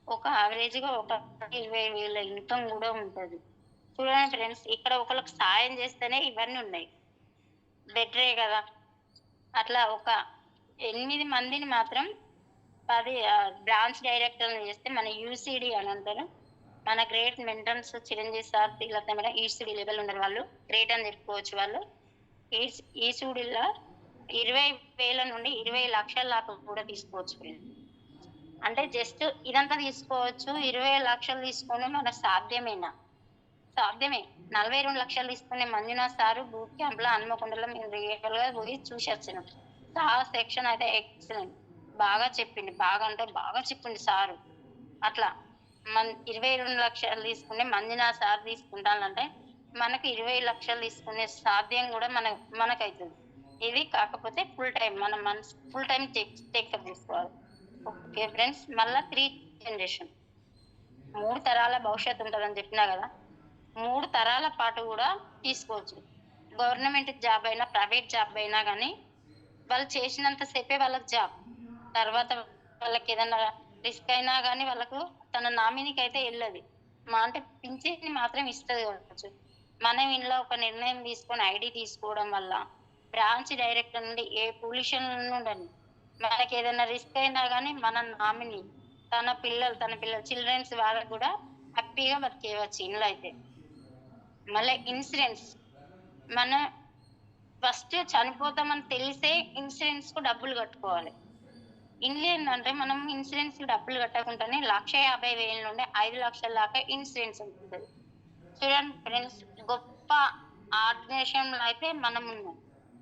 ఒక యావరేజ్‌గా ఒక 20,000 ఇన్‌కమ్ గూడా ఉంటది. చూడండి ఫ్రెండ్స్ ఇక్కడ ఒకళ్ళకి సాయం చేస్తేనే ఇవన్నీ ఉన్నాయి. బెటరే గదా! అట్లా ఒక 8 మందిని మాత్రం బ్రాంచ్ డైరెక్టర్‌లని చేస్తే మన యూసీడీ అని అంటారు. మన great mentors Chiranjeevi sir, Srilatha madam ECD level ఉన్నారు వాళ్ళు. గ్రేట్ అని చెప్పుకోవచ్చు వాళ్ళు. ఈసీడీలో 20,000 నుండి 20,00,000 దాకా కూడా తీసుకోవచ్చు ఫ్రెండ్స్. అంటే జస్ట్ ఇదంతా తీసుకోవచ్చు. 20,00,000 తీసుకొని మనకు సాధ్యమేనా? సాధ్యమే. 42,00,000 తీసుకునే మంజునాథ్ సారు బూట్ క్యాంప్‌లో హన్మకొండలో మేము రియల్‌గా పోయి చూసొచ్చినాం. సార్ సెక్షన్ అయితే ఎక్సలెంట్. బాగా చెప్పిండు. బాగా అంటే బాగా చెప్పిండు సారు. అట్లా 22,00,000 తీసుకునే మంజునాథ్ సార్ తీసుకుంటానంటే మనకు 20,00,000 తీసుకునే సాధ్యం గూడా మనకైతది. ఇది కాకపోతే మనం ఫుల్ టైమ్ టేకప్ చేసుకోవాలి. Okay friends. మళ్ళా 3 జనరేషన్ 3 తరాల భవిష్యత్తు ఉంటదని చెప్పినా గదా! 3 తరాల పాటు గూడా తీసుకోవచ్చు. గవర్నమెంట్ జాబ్ అయినా, ప్రైవేట్ జాబ్ అయినా గానీ, వాళ్ళు చేసినంత సేపే వాళ్ళకి జాబ్. తర్వాత వాళ్ళకేదన్నా రిస్క్ అయినా గానీ వాళ్ళకు తన నామినీకైతే ఎళ్ళది. అంటే పింఛన్ మాత్రం ఇస్తది కావచ్చు. మనం ఇంట్లో ఒక నిర్ణయం తీసుకొని ఐడీ తీసుకోవడం వల్ల బ్రాంచ్ డైరెక్టర్ నుండి ఏ పొల్యూషన్ ఉండని మనకేదైనా రిస్క్ అయినా గానీ మన నామినీ తన పిల్లలు చిల్డ్రన్స్ వాళ్ళకి కూడా హ్యాపీగా బతికేయవచ్చు ఇంట్లో అయితే. మళ్ళీ ఇన్సూరెన్స్ మన ఫస్ట్ చనిపోతామని తెలిసే ఇన్సూరెన్స్ కు డబ్బులు కట్టుకోవాలి. ఇండ్లు ఏంటంటే మనం ఇన్సూరెన్స్ కి డబ్బులు కట్టకుండానే 1,50,000 నుండి 5,00,000 దాకా ఇన్సూరెన్స్ ఉంటుంది. చూడండి ఫ్రెండ్స్, గొప్ప ఆర్గనైజేషన్ లో అయితే మనం ఉన్నాం,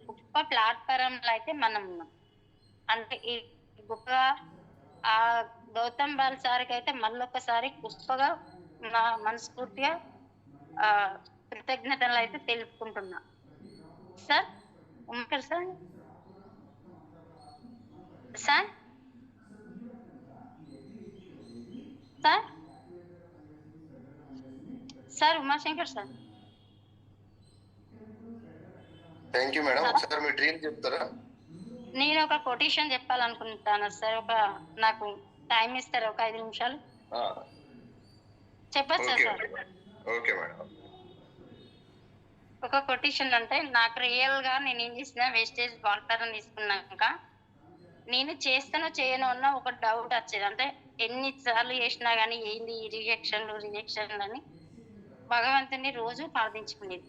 గొప్ప ప్లాట్ఫారం లో అయితే మనం ఉన్నాం. అంటే ఈ గొప్పగా ఆ గౌతమ్ బాల్ సార్కి అయితే మళ్ళొకసారి గొప్పగా నా మనస్ఫూర్తిగా ఆ కృతజ్ఞతలు అయితే తెలుపుకుంటున్నా. సార్ ఉమ్మకర్ sir sir sir sir Umashankar sir. Thank you madam. ఒకసారి మీ డ్రీమ్ చెప్తారా? నేను ఒక కొటేషన్ చెప్పాలనుకుంటాను సార్. నాకు టైం ఇస్తారు ఒక 5 నిమిషాలు? చెప్పచ్చా సార్? Okay madam. ఒక కొటేషన్ అంటే నాకు రియల్ గా నేను ఏం చేసిన వేస్టేజ్ వాటర్ తీసుకున్నాక నేను చేస్తానో చేయను అన్న ఒక డౌట్ వచ్చేది. అంటే ఎన్నిసార్లు చేసినా గానీ ఏంది రిజెక్షన్ అని భగవంతుని రోజు ప్రార్థించుకునేది.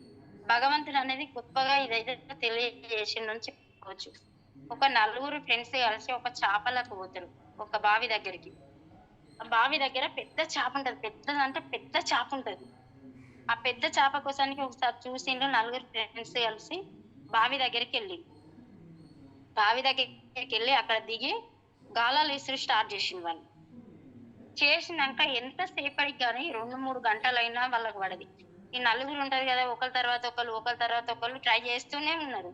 భగవంతుడు అనేది గొప్పగా ఇదైతే తెలియజేసిందని చెప్పుకోవచ్చు. ఒక 4 ఫ్రెండ్స్ కలిసి ఒక చేపలకు పోతారు ఒక బావి దగ్గరికి. ఆ బావి దగ్గర పెద్ద చేప ఉంటది, పెద్దదంటే పెద్ద చేప ఉంటది. ఆ పెద్ద చేప కోసానికి ఒకసారి చూసిండ్రు 4 ఫ్రెండ్స్ కలిసి బావి దగ్గరికి వెళ్ళి అక్కడ దిగి గాలాలు విసురు స్టార్ట్ చేసింది వాళ్ళు. చేసినాక ఎంతసేపటికి కానీ 2-3 గంటలైనా వాళ్ళకి పడది. ఈ 4 ఉంటది కదా, ఒకరి తర్వాత ఒకరు ట్రై చేస్తూనే ఉన్నారు.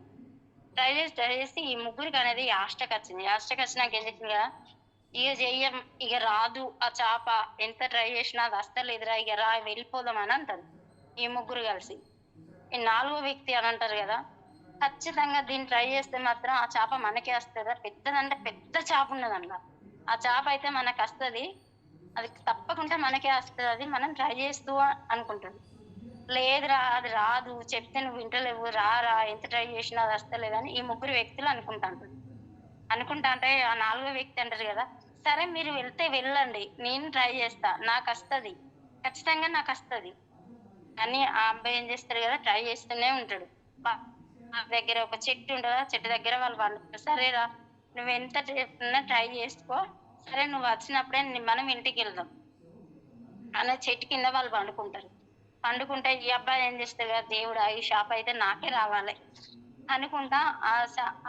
ట్రై చేసి ఈ ముగ్గురికి అనేది యాస్టకి వచ్చినాక ఏం చేసింది కదా, ఇక రాదు ఆ చేప, ఎంత ట్రై చేసినా అది వస్తలేదురా, ఇక రా వెళ్ళిపోదాం అని అంటారు ఈ ముగ్గురు కలిసి. ఈ 4వ వ్యక్తి అని అంటారు కదా, ఖచ్చితంగా దీన్ని ట్రై చేస్తే మాత్రం ఆ చేప మనకే వస్తుందా, పెద్దదంటే పెద్ద చేప ఉన్నదన్న ఆ చేప అయితే మనకు వస్తుంది, అది తప్పకుండా మనకే వస్తుంది, అది మనం ట్రై చేస్తూ అనుకుంటుంది. లేదురా అది రాదు, చెప్తే నువ్వు వింటలేవు, రా ఎంత ట్రై చేసినా అది వస్తలేదని ఈ ముగ్గురు వ్యక్తులు అనుకుంటా అంటే ఆ 4వ వ్యక్తి అంటారు కదా, సరే మీరు వెళ్తే వెళ్ళండి, నేను ట్రై చేస్తా, నాకు వస్తుంది, ఖచ్చితంగా నాకు వస్తుంది అని ఆ అబ్బాయి ఏం చేస్తారు కదా, ట్రై చేస్తూనే ఉంటాడు. దగ్గర ఒక చెట్టు ఉంటుంది, ఆ చెట్టు దగ్గర వాళ్ళు పండుతారు. సరేరా నువ్వు ఎంత ట్రై చేసుకో, సరే నువ్వు వచ్చినప్పుడే మనం ఇంటికి వెళ్దాం అనే చెట్టు కింద వాళ్ళు పండుకుంటే ఈ అబ్బాయి ఏం చేస్తారు కదా, దేవుడా ఈ షాప్ అయితే నాకే రావాలి అనుకుంటా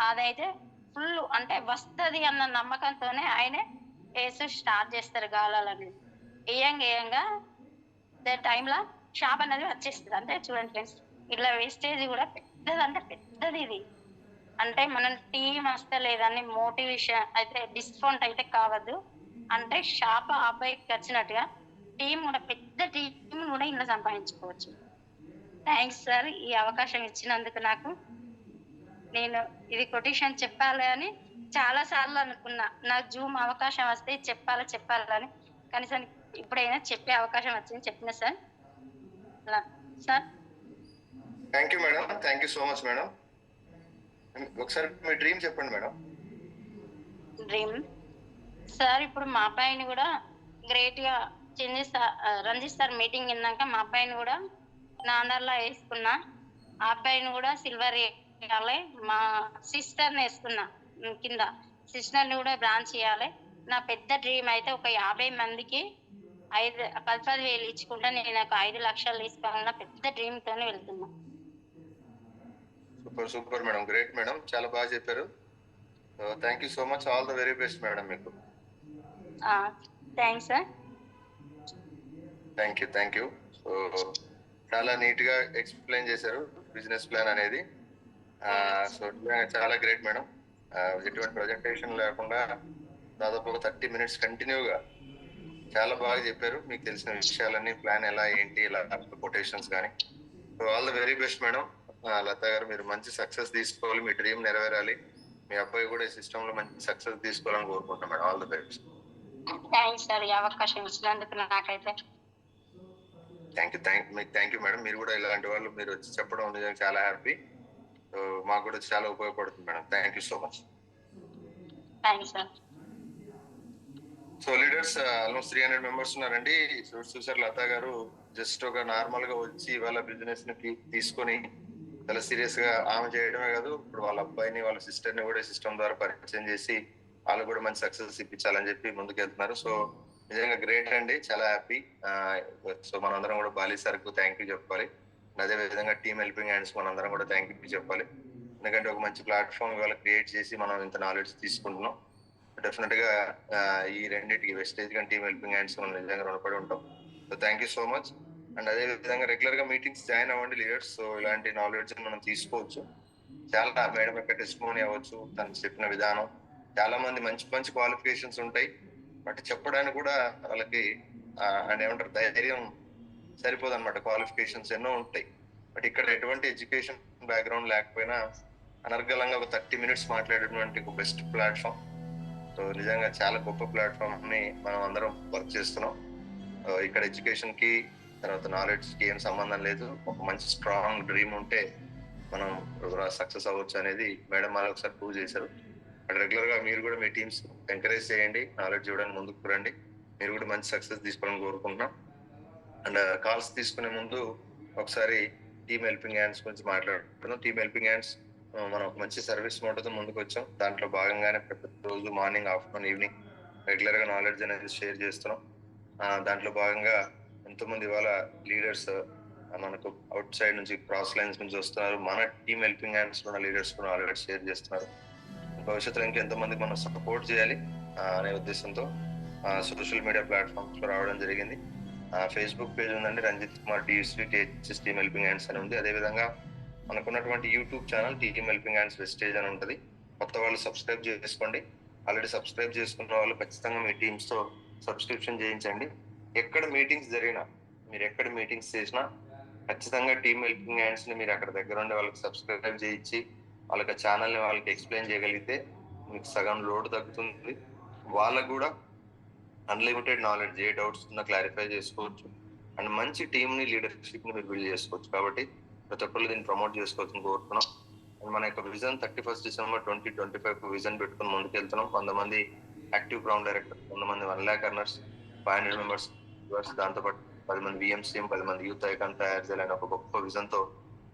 అదైతే ఫుల్ అంటే వస్తుంది అన్న నమ్మకంతోనే ఆయన వేసు స్టార్ట్ చేస్తారు గాలాలని. ఏయంగా టైంలో షాప్ అనేది వచ్చేస్తుంది. అంటే చూడండి ఫ్రెండ్స్, ఇట్లా వేస్టేజ్ కూడా పెద్దదంటే పెద్దది ఇది. అంటే మనం టీం వస్తలేదని మోటివేషన్ అయితే డిస్కౌంట్ అయితే కావద్దు. అంటే షాప్ అబ్బాయికి వచ్చినట్టుగా టీం కూడా పెద్ద టీం కూడా ఇంట్లో సంపాదించుకోవచ్చు. థ్యాంక్స్ సార్ ఈ అవకాశం ఇచ్చినందుకు. నేను ఇది కొటేషన్ చెప్పాలి అని చాలా సార్లు అనుకున్నా, నాకు జూమ్ అవకాశం వస్తే చెప్పాలని, కనీసం ఇప్పుడైనా చెప్పే అవకాశం వచ్చింది, చెప్పిన sir. Thank you madam. Thank you so much madam. ఒకసారి మీ డ్రీమ్ చెప్పండి మేడం. డ్రీమ్ సార్, ఇప్పుడు మా అబ్బాయిని కూడా గ్రేట్ గా రంజిత్ సార్ మీటింగ్ విన్నాక మా అబ్బాయిని కూడా నా అండర్లో వేసుకున్నా. ఆ అబ్బాయిని కూడా సిల్వర్ వేయాలి, మా సిస్టర్ని వేసుకున్నా కింద, సిస్టర్ని కూడా బ్రాంచ్ చేయాలి. నా పెద్ద డ్రీమ్ అయితే ఒక 50 మందికి 10,000 ఇచ్చుకుంటా నేను ఒక 5 లక్షలు తీసుకోవాలన్న పెద్ద డ్రీమ్ తోనే వెళ్తున్నా. సూపర్ మేడం, గ్రేట్ మేడం, చాలా బాగా చెప్పారు. Thank you so much, all the very best madam మీకు. Thanks sir. Thank you. So చాలా నీట్ గా ఎక్స్ప్లెయిన్ చేశారు బిజినెస్ ప్లాన్ అనేది. సో చాలా గ్రేట్ మేడం. ఎటువంటి ప్రజెంటేషన్ లేకుండా దాదాపు ఒక 30 minutes కంటిన్యూగా చాలా బాగా చెప్పారు. మీకు తెలిసిన విషయాలన్నీ, ప్లాన్ ఎలా ఏంటి, ఇలా కొటేషన్స్ కానీ. So all the very best madam. Latha గారు, మీరు మంచి సక్సెస్ తీసుకోవాలి, మీ డ్రీమ్ నెరవేరాలి, మీ అబ్బాయి కూడా ఈ సిస్టమ్ లో మంచి సక్సెస్ తీసుకోవాలని కోరుకుంటున్నాం madam. All the best. Thanks sir ఈ అవకాశం ఇచ్చినందుకు. నాకైతే థ్యాంక్ యూ మేడం. మీరు కూడా ఇలాంటి వాళ్ళు మీరు వచ్చి చెప్పడం నిజంగా చాలా హ్యాపీ. సో మాకు కూడా చాలా ఉపయోగపడుతుంది madam. Thank you so much. Thanks sir. So leaders almost 300 members ఉన్నారండి. చూసారు లతా గారు జస్ట్ ఒక నార్మల్ గా వచ్చి వాళ్ళ బిజినెస్ ని తీసుకొని చాలా సీరియస్ గా ఆమె చేయడమే కాదు, ఇప్పుడు వాళ్ళ అబ్బాయిని వాళ్ళ సిస్టర్ ని కూడా సిస్టమ్ ద్వారా పరిచయం చేసి వాళ్ళు కూడా మంచి సక్సెస్ ఇప్పించాలని చెప్పి ముందుకు వెళ్తున్నారు. సో నిజంగా గ్రేట్ అండి, చాలా హ్యాపీ. సో మనందరం కూడా బాలి సార్ కు థ్యాంక్ యూ చెప్పాలి. అదే విధంగా టీమ్ హెల్పింగ్ హ్యాండ్స్ మనందరం కూడా థ్యాంక్ యూ చెప్పాలి. ఎందుకంటే ఒక మంచి ప్లాట్ఫామ్ ఇవాళ క్రియేట్ చేసి మనం ఇంత నాలెడ్జ్ తీసుకుంటున్నాం. డెఫినెట్ గా ఈ రెండింటికి వెస్టేజ్ కానీ టీమ్ హెల్పింగ్ హ్యాండ్స్ మనం నిజంగా రుణపడి ఉంటాం. So thank you so much. And అదే విధంగా రెగ్యులర్ గా మీటింగ్స్ జాయిన్ అవ్వండి లీడర్స్. సో ఇలాంటి నాలెడ్జ్ మనం తీసుకోవచ్చు. చాలా మేడం యొక్క టెస్టిమోనీ అవ్వచ్చు, తను చెప్పిన విధానం, చాలా మంది మంచి మంచి క్వాలిఫికేషన్స్ ఉంటాయి, బట్ చెప్పడానికి కూడా వాళ్ళకి అండ్ ఏమంటారు ధైర్యం సరిపోదు అనమాట. క్వాలిఫికేషన్స్ ఎన్నో ఉంటాయి, బట్ ఇక్కడ ఎటువంటి ఎడ్యుకేషన్ బ్యాక్గ్రౌండ్ లేకపోయినా అనర్గళంగా ఒక 30 minutes మాట్లాడేటువంటి ఒక బెస్ట్ ప్లాట్ఫామ్. సో నిజంగా చాలా గొప్ప ప్లాట్ఫామ్ ని మనం అందరం వర్క్ చేస్తున్నాం. ఇక్కడ ఎడ్యుకేషన్ కి తర్వాత నాలెడ్జ్ కి ఏం సంబంధం లేదు. ఒక మంచి స్ట్రాంగ్ డ్రీమ్ ఉంటే మనం సక్సెస్ అవ్వచ్చు అనేది మేడం వాళ్ళు ఒకసారి ప్రూవ్ చేశారు. బట్ రెగ్యులర్ గా మీరు కూడా మీ టీమ్స్ ఎంకరేజ్ చేయండి, నాలెడ్జ్ ఇవ్వడానికి ముందుకు రండి. మీరు కూడా మంచి సక్సెస్ తీసుకోవాలని కోరుకుంటున్నాం. అండ్ కాల్స్ తీసుకునే ముందు ఒకసారి టీమ్ హెల్పింగ్ హ్యాండ్స్ గురించి మాట్లాడుతున్నాం. టీమ్ హెల్పింగ్ హ్యాండ్స్ మనం ఒక మంచి సర్వీస్ మోడల్తో ముందుకు వచ్చాం. దాంట్లో భాగంగానే ప్రతి రోజు మార్నింగ్, ఆఫ్టర్నూన్, ఈవినింగ్ రెగ్యులర్ గా నాలెడ్జ్ అనేది షేర్ చేస్తున్నాం. దాంట్లో భాగంగా ఎంతోమంది ఇవాళ లీడర్స్ మనకు అవుట్ సైడ్ నుంచి, క్రాస్ లైన్స్ నుంచి వస్తున్నారు. మన టీమ్ హెల్పింగ్ హ్యాండ్స్ ఉన్న లీడర్స్ కూడా నాలెడ్జ్ షేర్ చేస్తున్నారు. భవిష్యత్తులో ఇంకెంతమంది మనం సపోర్ట్ చేయాలి అనే ఉద్దేశంతో సోషల్ మీడియా ప్లాట్ఫామ్స్ లో రావడం జరిగింది. ఫేస్బుక్ పేజ్ ఉందండి, Ranjith Kumar DSV THS team helping hands అని ఉంది. అదేవిధంగా మనకున్నటువంటి YouTube channel team helping hands వెస్టేజ్ అని ఉంటుంది. కొత్త వాళ్ళు సబ్స్క్రైబ్ చేసుకోండి. ఆల్రెడీ సబ్స్క్రైబ్ చేసుకున్న వాళ్ళు ఖచ్చితంగా మీ టీమ్స్ తో సబ్స్క్రిప్షన్ చేయించండి. ఎక్కడ మీటింగ్స్ జరిగినా, మీరు ఎక్కడ మీటింగ్స్ చేసినా ఖచ్చితంగా టీమ్ హెల్పింగ్ హ్యాండ్స్ ని మీరు అక్కడ దగ్గర ఉండి వాళ్ళకి సబ్స్క్రైబ్ చేయించి వాళ్ళకి ఛానల్ ని వాళ్ళకి ఎక్స్ప్లెయిన్ చేయగలిగితే మీకు సగం లోడ్ తగ్గుతుంది. వాళ్ళకు కూడా అన్లిమిటెడ్ నాలెడ్జ్, ఏ డౌట్స్ ఉన్నా క్లారిఫై చేసుకోవచ్చు. అండ్ మంచి టీమ్ ని, లీడర్షిప్ ని మీరు బిల్డ్ చేసుకోవచ్చు. కాబట్టి ప్రతి ఒక్కరు దీన్ని ప్రమోట్ చేసుకోవచ్చని కోరుతున్నాం. అండ్ మన యొక్క విజన్ 31st December 2025 విజన్ పెట్టుకుని ముందుకు వెళ్తున్నాం. 100 మంది యాక్టివ్ గ్రౌండ్ డైరెక్టర్, 100 మంది 1 lakh earners, 500 members, దాంతోపాటు 10 మంది VMCM, 10 మంది యూత్ ఐకాన్ తయారు చేయాలని ఒక గొప్ప విజన్ తో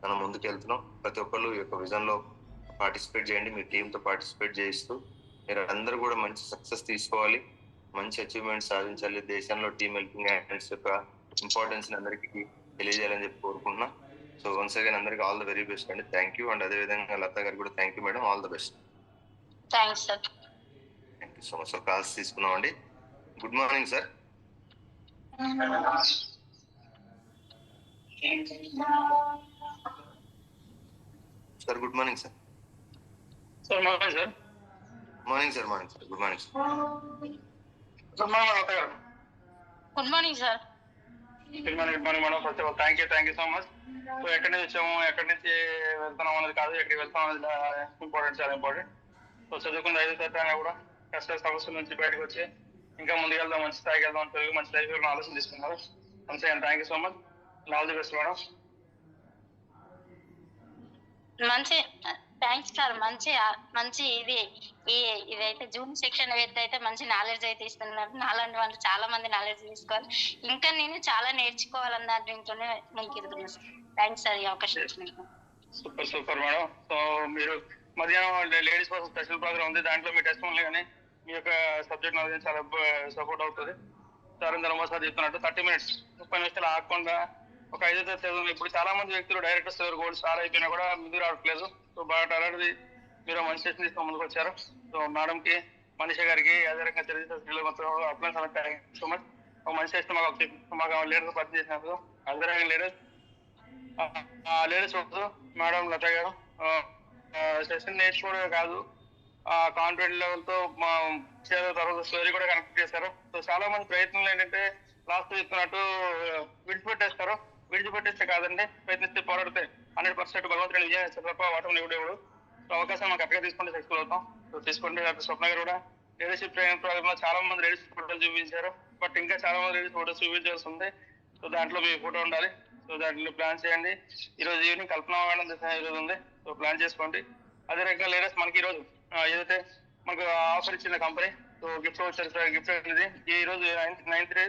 మనం ముందుకు వెళ్తున్నాం. ప్రతి ఒక్కరు ఈ యొక్క విజన్ లో పార్టిసిపేట్ చేయండి. మీ టీమ్ తో పార్టిసిపేట్ చేయిస్తూ మీరు అందరూ కూడా మంచి సక్సెస్ తీసుకోవాలి, మంచి అచీవ్మెంట్ సాధించాలి. దేశంలో టీమ్ హెల్పింగ్ హ్యాండ్స్ యొక్క ఇంపార్టెన్స్ అందరికీ తెలియజేయాలని చెప్పి కోరుకుంటున్నాం. సో వన్స్ అగైన్ అందరికి ఆల్ ద వెరీ బెస్ట్ అండి. Thank you. అండ్ అదే విధంగా లతా గారికి కూడా thank you madam. All the best. Thanks sir. Thank you so much. So calls తీసుకున్నాం అండి. Good morning sir. Sir good morning sir. Sir morning sir. Morning sir. Morning sir. Good morning sir. Good morning sir. Good morning madam. First of all thank you so much. So ఎక్కడి నుంచి వచ్చాము, ఎక్కడి నుంచి వెళ్తున్నాం అనేది కాదు, ఎక్కడికి వెళ్తాం అనేది ఇంపార్టెంట్, చాలా ఇంపార్టెంట్. సో చదువుకున్న 5వ తరగతి కూడా కష్ట సమస్యల నుంచి బయటకు వచ్చి ఇంకా ముందుకెళ్దాం, మంచి స్థాయికి వెళ్దాం, తెలుగు మంచి లైఫ్ ఆలోచన తీసుకున్నారు. Once again thank you so much. All the best madam. మంచి థ్యాంక్స్ సార్. మంచి ఇదైతే జూమ్ సెక్షన్ అయితే మంచి నాలెడ్జ్ అయితే ఇస్తున్నారు. నాలాంటి వాళ్ళు చాలా మంది నాలెడ్జ్ తీసుకోవాలి. ఇంకా నేను చాలా నేర్చుకోవాలన్న దీంట్లోనే ముందుకెళ్తున్నాను సార్. థ్యాంక్స్ సార్ ఈ అవకాశం ఇచ్చినందుకు. Super madam. సో మీరు మధ్యాహ్నం లేడీస్ కోసం స్పెషల్ ప్రోగ్రామ్ ఉంది, దాంట్లో మీ టెస్ట్ ఓన్లీ కానీ మీ యొక్క సబ్జెక్ట్ నాలెడ్జ్ చాలా సపోర్ట్ అవుతుంది. సార్ సార్ చెప్తున్నట్టు 30 minutes 30 నిమిషాలు ఆగకుండా ఒక 5వ తరగతి చదువు. ఇప్పుడు చాలా మంది వ్యక్తులు డైరెక్టర్స్ కోర్స్ చాలా అయిపోయినా కూడా ముందుకు రావట్లేదు. సో బాగా అలాంటిది మీరు మంచి సెషన్ తీసుకొని ముందుకు వచ్చారు. సో మేడం కి, మనీషా గారికి, అదే రకంగా తెలియజేసిన మొత్తం అప్లై సో మచ్. ఒక మంచి సెషన్ మాకు లీడర్స్ పరిచయం చేసినప్పుడు అదే రకంగా లేడీస్ మేడం లతా గారు సెషన్ నేర్చుకోవడమే కాదు, కాన్ఫిడెంట్ లెవెల్ తో మా తర్వాత స్టోరీ కూడా కనెక్ట్ చేశారు. సో చాలా మంది ప్రయత్నాలు ఏంటంటే లాస్ట్ చెప్తున్నట్టు విడిచిపెట్టేస్తే కాదండి, ప్రయత్నిస్తే పోరాడితే 100% భగవంతుడు విజయం ఇస్తారు తప్ప వాటం ఇవ్వడు. సో అవకాశం మాకు అక్కడే తీసుకుంటే సక్సెస్ఫుల్ అవుతాం. సో తీసుకోండి. స్వప్న గారు కూడా లీడర్షిప్ ట్రైనింగ్ ప్రోగ్రామ్ లో చాలా మంది లేడీస్ ఫోటోలు చూపించారు, బట్ ఇంకా చాలా మంది లేడీస్ ఫోటోస్ చూపించాల్సి ఉంది. సో దాంట్లో మీ ఫోటో ఉండాలి. సో దాంట్లో ప్లాన్ చేయండి. ఈరోజు ఈవినింగ్ కల్పన మేడం ఈరోజు ఉంది. సో ప్లాన్ చేసుకోండి. అదే రకంగా లేటెస్ట్ మనకి ఈరోజు ఏదైతే మనకు ఆఫర్ ఇచ్చిన కంపెనీ, సో గిఫ్ట్ వచ్చారు సార్. గిఫ్ట్ అనేది ఈ రోజు 9th డే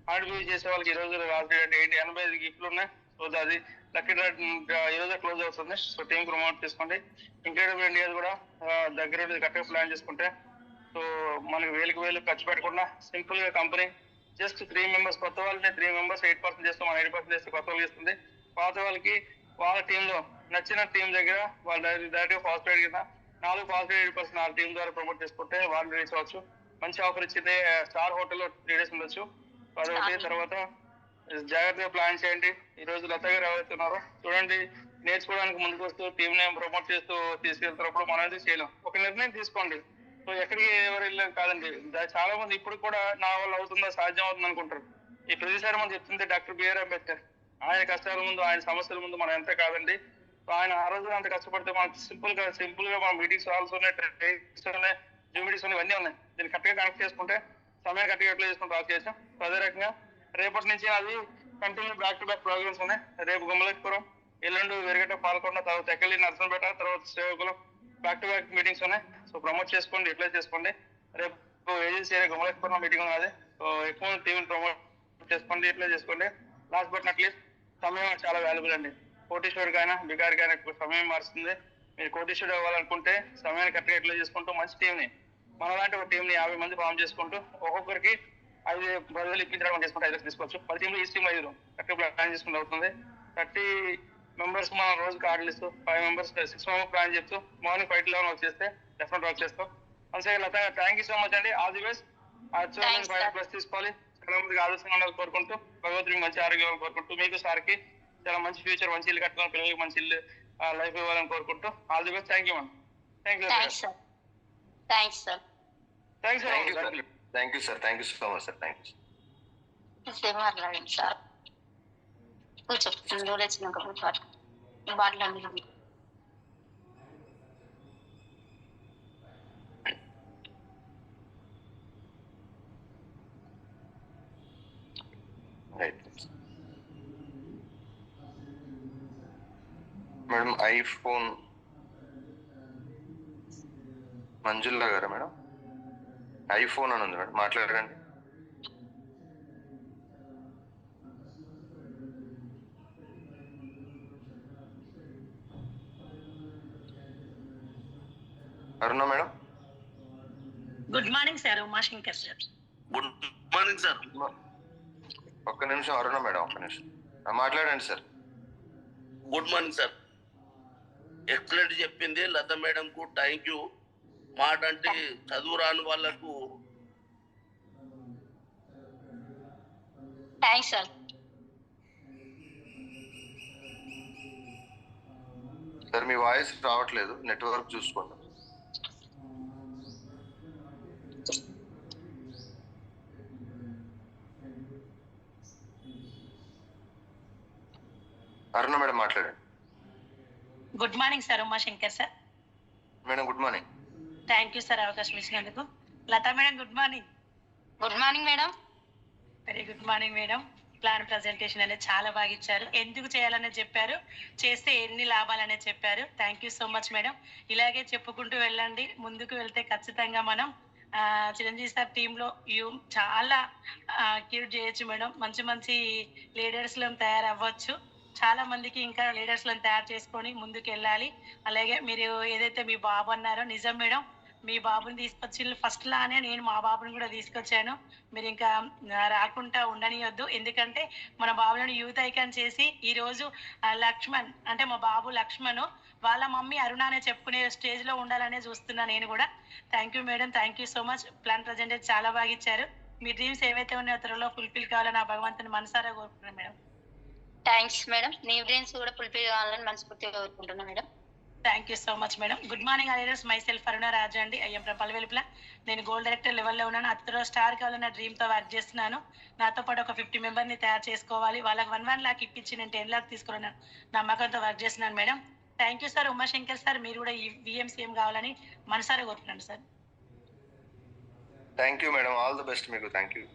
కాంట్రిబ్యూట్ చేసే వాళ్ళకి ఈ రోజు 85 గిఫ్ట్లు ఉన్నాయి. సో అది లక్కీ డ్రా ఈ రోజు క్లోజ్ అవుతుంది. సో టీం ప్రమోట్ చేసుకోండి. ఇంక్రెడిబుల్ ఇండియా కూడా దగ్గర కరెక్ట్గా ప్లాన్ చేసుకుంటే సో మనకి వేలు ఖర్చు పెట్టకుండా సింపుల్ గా కంపెనీ జస్ట్ 3 members కొత్త వాళ్ళని 3 members 8% చేస్తాం, మనం 8% చేస్తే కొత్త వాళ్ళకి ఇస్తుంది. పాత వాళ్ళకి వాళ్ళ టీంలో నచ్చిన టీం దగ్గర వాళ్ళ డైరెక్ట్ ఫాస్ట్ రైడ్ కింద 4 ఫాస్ట్ రైడ్ 8% ఆ టీం ద్వారా ప్రమోట్ చేసుకుంటే వాళ్ళు రీచ్ అవ్వచ్చు. మంచి ఆఫర్ ఇచ్చింది. స్టార్ హోటల్లో 3 days ఉండొచ్చు. అదొకటి. తర్వాత జాగ్రత్తగా ప్లాన్ చేయండి. ఈ రోజు లత గారు ఎవరైతే ఉన్నారో చూడండి, నేర్చుకోవడానికి ముందుకు వస్తూ టీం నేమ్ ప్రమోట్ చేస్తూ తీసుకెళ్తున్నప్పుడు మనం అయితే చేయలేం. ఒక నిర్ణయం తీసుకోండి. సో ఎక్కడికి ఎవరు వెళ్ళారు కాదండి. చాలా మంది ఇప్పుడు కూడా నా వల్ల అవుతుందా, సాధ్యం అవుతుంది అనుకుంటారు. ఈ ప్రతిసారి మనం చెప్తుంది డాక్టర్ బిఆర్ అంబేద్కర్. ఆయన కష్టాల ముందు, ఆయన సమస్యల ముందు మనం ఎంత కాదండి. ఆయన ఆ రోజు అంత కష్టపడితే మనకు సింపుల్ గా మన మీటింగ్స్ హాల్స్ ఉన్నాయి, ట్రైన్స్ ఉన్నాయి, జూమ్ మీటింగ్స్ ఉన్నాయి, ఇవన్నీ ఉన్నాయి. దీన్ని కరెక్ట్ గా కనెక్ట్ చేసుకుంటే సమయం కరెక్ట్ గా ఎట్లా చేసుకుంటే రాక్ చేసాం. అదే రకంగా రేపటి నుంచి అది continue back to back programs ఉన్నాయి. రేపు గుమ్మలేశ్వరం, ఎల్లుండి వెరగట, పాల్కొండ, తర్వాత ఎక్కలి, నర్సంపేట, తర్వాత Srikakulam back to back meetings ఉన్నాయి. సో ప్రమోట్ చేసుకోండి, యూటిలైజ్ చేసుకోండి. రేపు ఏజెన్సీ గుమ్మలేశ్వరం మీటింగ్ ఉన్నది. సో ఎక్కువ టీవీని ప్రమోట్ చేసుకోండి, యూటిలైజ్ చేసుకోండి. లాస్ట్ బట్ నాట్ లీస్ట్ సమయం చాలా వాల్యుబుల్ అండి. కోటీశ్వరుకైనా బికారికైనా సమయం మారుస్తుంది. మీరు కోటీశ్వరుడు అవ్వాలనుకుంటే సమయాన్ని కరెక్ట్గా యూటిలైజ్ చేసుకుంటూ మంచి టీంని, మనలాంటి ఒక టీంని 50 మంది ఫామ్ చేసుకుంటూ ఒక్కొక్కరికి 5,000 ఇప్పించడం చేసుకుంటే 5 లక్షలు తీసుకోవచ్చు. 10 టీంలు ఈ టీంలో 5 కరెక్ట్గా ప్లాన్ చేసుకుంటూ అవుతుంది. 30 members మనం రోజుకి ఆర్డర్లు ఇస్తూ 5 members 6 members ప్లాన్ చేస్తూ మార్నింగ్ 5 to 11 వర్క్ చేస్తే డెఫినెట్ వర్క్ చేస్తాం. అంతే లత, థ్యాంక్ యూ సో మచ్ అండి. All the best. 5 తీసుకోవాలి. చాలా మందికి ఆలోచన ఉండాలని కోరుకుంటూ, భగవంతుడికి మంచి ఆరోగ్యం కోరుకుంటూ, మీకు సార్కి చాలా మంచి ఫ్యూచర్, మంచి ఇల్లు కట్టుకుని పిల్లలకి మంచి ఇల్లు లైఫ్ ఇవ్వాలని కోరుకుంటూ all the best. Thank you ma'am. Thank you sir. Thanks sir. Thank you sir. Thank you so much sir. Thank you. మాట్లాడండి సార్. కూర్చో, వచ్చినాక మాట్లాడండి. మేడం ఐఫోన్ మంజుల్లా గారా మేడం? ఐఫోన్ అని ఉంది మేడం, మాట్లాడండి. Aruna madam? Good morning sir. Umashankar sir. Good morning sir. ఒక్క నిమిషం అరుణ మేడం, ఒక్క నిమిషం మాట్లాడండి sir. Good morning sir. Excellent చెప్పింది లత మేడం కు థ్యాంక్ యూ. మాట అంటే చదువు రాని వాళ్ళకు థ్యాంక్స్ సార్. సార్ మీ వాయిస్ రావట్లేదు, నెట్వర్క్ చూసుకోండి. అరుణ మేడం మాట్లాడండి. Good morning sir. Umashankar sir. Madam good morning. Thank you sir అవకాశం ఇచ్చినందుకు. Latha madam good morning. Good morning madam. Very good morning madam. Plan presentation అనేది చాలా బాగా ఇచ్చారు. ఎందుకు చేయాలనే చెప్పారు, చేస్తే ఎన్ని లాభాలు అనేది చెప్పారు. Thank you so much madam. ఇలాగే చెప్పుకుంటూ వెళ్ళండి. ముందుకు వెళ్తే ఖచ్చితంగా మనం చిరంజీవి సార్ టీంలో చాలా క్యూట్ చేయొచ్చు మేడం. మంచి మంచి లీడర్స్లో తయారవ్వచ్చు. చాలా మందికి ఇంకా లీడర్స్లను తయారు చేసుకొని ముందుకు వెళ్ళాలి. అలాగే మీరు ఏదైతే మీ బాబు అన్నారో నిజం మేడం. మీ బాబుని తీసుకొచ్చి ఫస్ట్ లానే నేను మా బాబుని కూడా తీసుకొచ్చాను. మీరు ఇంకా రాకుండా ఉండనియొద్దు. ఎందుకంటే మన బాబులను యూత్ ఐకాన్ చేసి ఈరోజు లక్ష్మణ్ అంటే మా బాబు లక్ష్మణ్ వాళ్ళ మమ్మీ అరుణ అనే చెప్పుకునే స్టేజ్ లో ఉండాలనే చూస్తున్నా నేను కూడా. Thank you madam. Thank you so much. Plan presentation చాలా బాగా ఇచ్చారు. మీ డ్రీమ్స్ ఏవైతే ఉన్నాయో త్వరలో ఫుల్ఫిల్ కావాలని ఆ భగవంతుని మనసారా కోరుకుంటున్నాను మేడం. Thanks madam. నీ డ్రీమ్స్ కూడా ఫుల్ఫిల్ కావాలని మనస్ఫూర్తిగా కోరుకుంటున్నా madam. Thank you so much madam. Good morning leaders. Myself Aruna Raju అండి. I'm from Pallivelupula. నేను గోల్డ్ డైరెక్టర్ లెవెల్లో ఉన్నాను. అతను స్టార్ కావాలన్న డ్రీమ్తో వర్క్ చేస్తున్నాను. నాతో పాటు ఒక 50 మెంబర్ని తయారు చేసుకోవాలి. వాళ్ళకి 1 lakh ఇప్పించి నేను 10 lakh తీసుకున్నాను. నమ్మకంతో వర్క్ చేస్తున్నాను madam. Thank you sir. Umashankar sir మీరు కూడా ఈ విఎంసీఎం కావాలని మనసారా కోరుతున్నాను sir. Thank you madam. All the best మీకు. Thank you.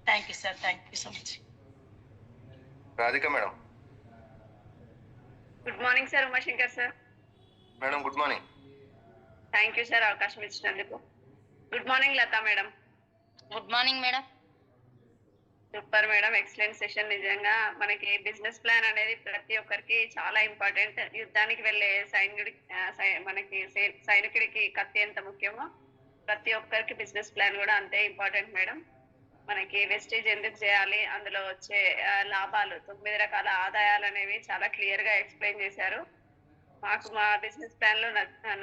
Thank you sir. Thank you so much. Radhika madam. Good morning sir, Umashankar sir. Madam good morning. Thank you sir అవకాశం ఇచ్చినందుకు. Good morning Latha madam. Good morning madam. Super madam, excellent session. నిజంగా మనకి business plan అనేది ప్రతి ఒక్కరికి చాలా important. యుద్ధానికి వెళ్ళే సైనికుడికి కత్తి ఎంత ముఖ్యమో ప్రతి ఒక్కరికి బిజినెస్ ప్లాన్ కూడా అంతే ఇంపార్టెంట్ మేడం. మనకి వెస్టేజ్ ఎందుకు చేయాలి, అందులో వచ్చే లాభాలు, 9 రకాల ఆదాయాలు అనేవి చాలా క్లియర్ గా ఎక్స్ప్లెయిన్ చేశారు. మాకు మా బిజినెస్ ప్లాన్ లో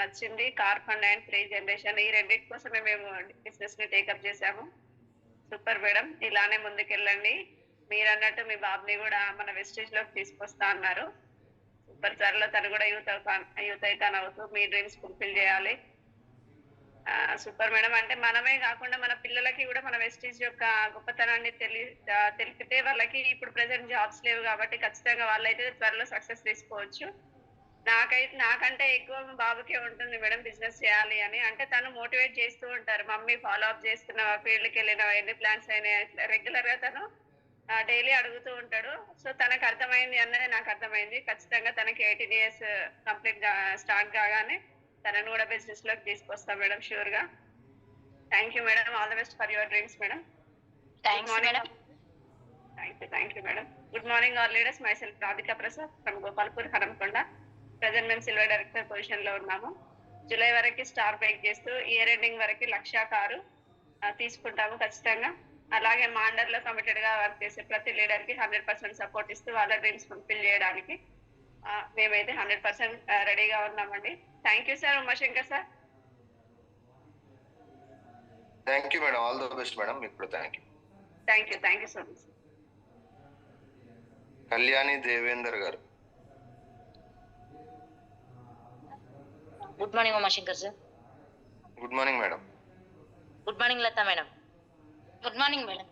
నచ్చింది car fund and free generation. ఈ రెండింటి కోసమే మేము బిజినెస్ ని టేకప్ చేశాము. సూపర్ మేడం, ఇలానే ముందుకెళ్ళండి. మీరు అన్నట్టు మీ బాబుని కూడా మన వెస్టేజ్ లోకి తీసుకొస్తా అన్నారు. సూపర్, త్వరలో తను కూడా యూత్ ఐకాన్ అవుతూ మీ డ్రీమ్స్ ఫుల్ఫిల్ చేయాలి. Super madam. అంటే మనమే కాకుండా మన పిల్లలకి కూడా మన వెస్టేజ్ యొక్క గొప్పతనాన్ని తెలిపితే వాళ్ళకి ఇప్పుడు ప్రెసెంట్ జాబ్స్ లేవు కాబట్టి ఖచ్చితంగా వాళ్ళైతే త్వరలో సక్సెస్ తీసుకోవచ్చు. నాకంటే ఎక్కువ బాబుకే ఉంటుంది మేడం బిజినెస్ చేయాలి అని. అంటే తను మోటివేట్ చేస్తూ ఉంటారు, మమ్మీ ఫాలో అప్ చేస్తున్న ఫీల్డ్కి వెళ్ళిన ఎన్ని ప్లాన్స్ అయినా రెగ్యులర్ గా తను డైలీ అడుగుతూ ఉంటాడు. సో తనకు అర్థమైంది అన్నది నాకు అర్థమైంది. ఖచ్చితంగా తనకి 18 years కంప్లీట్ స్టార్ట్ కాగానే తనను కూడా బిజినెస్ లోకి తీసుకొస్తాం మేడం, షూర్ గా. Thank you madam, all the best for your dreams madam. Thank you madam. Good morning all leaders. My self Radhika Prasad from Gopalpur, Hanamkonda. Present మేము సిల్వర్ డైరెక్టర్ పొజిషన్ లో ఉన్నాము. జూలై వరకు స్టార్ బ్రేక్ చేస్తూ ఇయర్ ఎండింగ్ వరకు 1,00,000 car తీసుకుంటాము ఖచ్చితంగా. అలాగే మా అండర్ లో కమిటెడ్ గా వర్క్ చేసే ప్రతి లీడర్ కి 100% సపోర్ట్ ఇస్తూ వాళ్ళ డ్రీమ్స్ ఫుల్ఫిల్ చేయడానికి మేమైతే 100% రెడీగా ఉన్నామండి. Thank you sir, Umashankar sir. Thank you madam, all the best madam. మీకు కూడా thank you so much. Kalyani Devender గారు. Good morning Umashankar sir. Good morning madam. Good morning Latha madam. Good morning madam.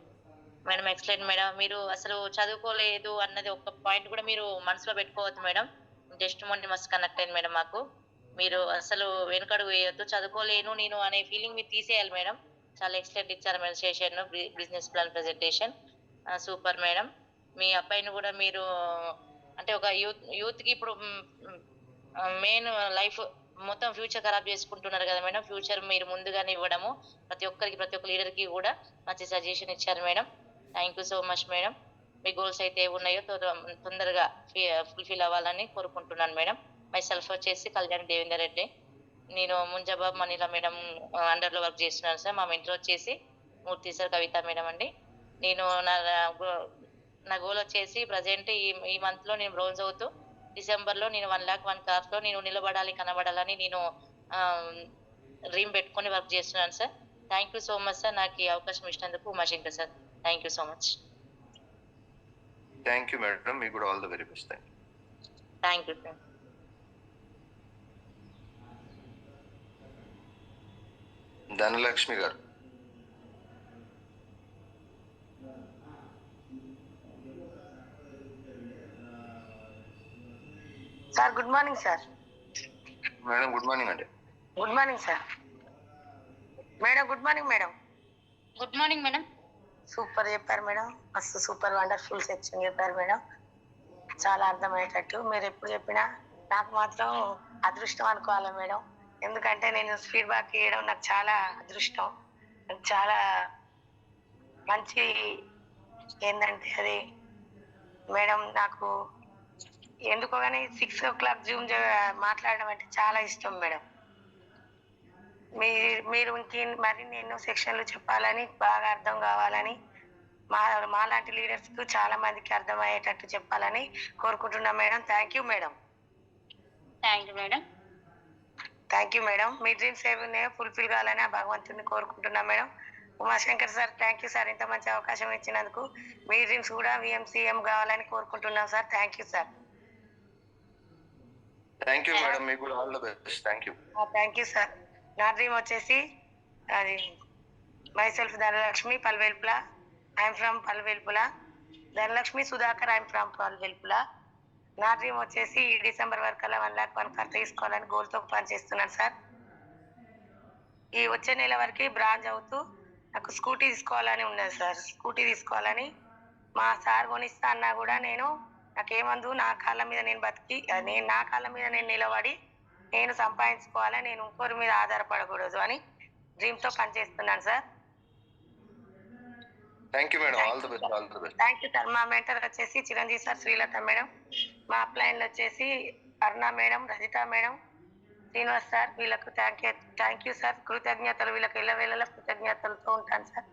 Madam excellent madam. మీరు అసలు చదువుకోలేదు అన్నది ఒక పాయింట్ కూడా మీరు మనసులో పెట్టుకోవద్దు మేడం. టెస్ట్ మొన్న మస్తు కనెక్ట్ అయింది మేడం మాకు. మీరు అసలు వెనుకడుగు వేయొద్దు, చదువుకోలేను నేను అనే ఫీలింగ్ మీరు తీసేయాలి మేడం. చాలా ఎక్సలెంట్ ఇచ్చారు madam session, business plan presentation. Super madam. మీ అబ్బాయిని కూడా మీరు అంటే ఒక యూత్కి ఇప్పుడు మెయిన్ లైఫ్ మొత్తం ఫ్యూచర్ ఖరాబ్ చేసుకుంటున్నారు కదా మేడం. ఫ్యూచర్ మీరు ముందుగానే ఇవ్వడము ప్రతి ఒక్క లీడర్కి కూడా మంచి సజెషన్ ఇచ్చారు madam. Thank you so much madam. Me goals అయితే ఉన్నాయో తొందరగా ఫుల్ఫిల్ అవ్వాలని కోరుకుంటున్నాను మేడం. మై సెల్ఫ్ వచ్చేసి కళ్యాణ్ దేవేందర్ రెడ్డి. నేను ముంజాబాబ్ మనీలా మేడం అండర్లో వర్క్ చేస్తున్నాను సార్. మా ఇంట్లో వచ్చేసి మూర్తి సార్, కవిత మేడం అండి. నేను నా గోల్ వచ్చేసి ప్రజెంట్ ఈ మంత్లో నేను బ్రోన్స్ అవుతూ డిసెంబర్లో నేను 1,01,000 కార్లో నేను నిలబడాలి, కనబడాలని నేను డ్రీమ్ పెట్టుకొని వర్క్ చేస్తున్నాను sir. Thank you so much sir, నాకు ఈ అవకాశం ఇచ్చినందుకు Umashankar sir. Thank you so much. Thank you madam, మీకు కూడా all the very best. Thank you sir. Dhanalakshmi గారు. Sir good morning sir. Madam good morning అండి. Good morning sir. Madam good morning madam. Good morning madam. Super చెప్పారు madam, మస్తు super wonderful section చెప్పారు madam. చాలా అర్థమయ్యేటట్టు మీరు ఎప్పుడు చెప్పినా నాకు మాత్రం అదృష్టం అనుకోవాలి మేడం. ఎందుకంటే నేను ఫీడ్బ్యాక్ ఇవ్వడం నాకు చాలా అదృష్టం. చాలా మంచి ఏంటంటే అది మేడం నాకు ఎందుకో కానీ 6 o'clock జూమ్ మాట్లాడడం అంటే చాలా ఇష్టం మేడం. మీరు మరిన్ని ఎన్నో సెక్షన్లు చెప్పాలని, బాగా అర్థం కావాలని, మాలాంటి లీడర్స్కు చాలా మందికి అర్థమయ్యేటట్టు చెప్పాలని కోరుకుంటున్నాం madam. Thank you madam. Thank you madam. Thank you madam. Me dreams ఏవి ఉన్నాయో ఫుల్ఫిల్ కావాలని ఆ భగవంతుని కోరుకుంటున్నాం madam. Umashankar sir thank you sir, ఇంత మంచి అవకాశం ఇచ్చినందుకు. మీ డ్రీమ్స్ కూడా VMCM కావాలని కోరుకుంటున్నాం sir. Thank you sir. Thank you madam, మీకు కూడా all the best. Thank you. Thank you sir. నా డ్రీమ్ వచ్చేసి అది myself Dhanalakshmi Palvelpula. I'm from Palvelpula. Dhanalakshmi Sudhakar, I'm from Palvelpula. నా డ్రీమ్ వచ్చేసి ఈ డిసెంబర్ వరకు 1,01,000 కార్ తీసుకోవాలని గోల్తో పనిచేస్తున్నాను సార్. ఈ వచ్చే నెల వరకు బ్రాంచ్ అవుతూ నాకు స్కూటీ తీసుకోవాలని ఉన్నది సార్. స్కూటీ తీసుకోవాలని మా సార్ కొనిస్తా అన్నా కూడా నేను నాకేమందు నా కాళ్ళ మీద నేను బతికి నా కాళ్ళ మీద నేను నిలబడి నేను సంపాదించుకోవాలి, నేను ఇంకోరి మీద ఆధారపడకూడదు అని డ్రీమ్తో పనిచేస్తున్నాను sir. Thank you madam, all the best, all the best. Thank you sir. మా మెంటర్ వచ్చేసి చిరంజీవి సార్, శ్రీలత మేడం. మా అప్లైన్లు వచ్చేసి Aruna madam, Rajitha madam, Srinivas sir. వీళ్ళకు థ్యాంక్ యూ సార్. కృతజ్ఞతలు, వీళ్ళకి ఇళ్ళవేళలా కృతజ్ఞతలతో ఉంటాను సార్.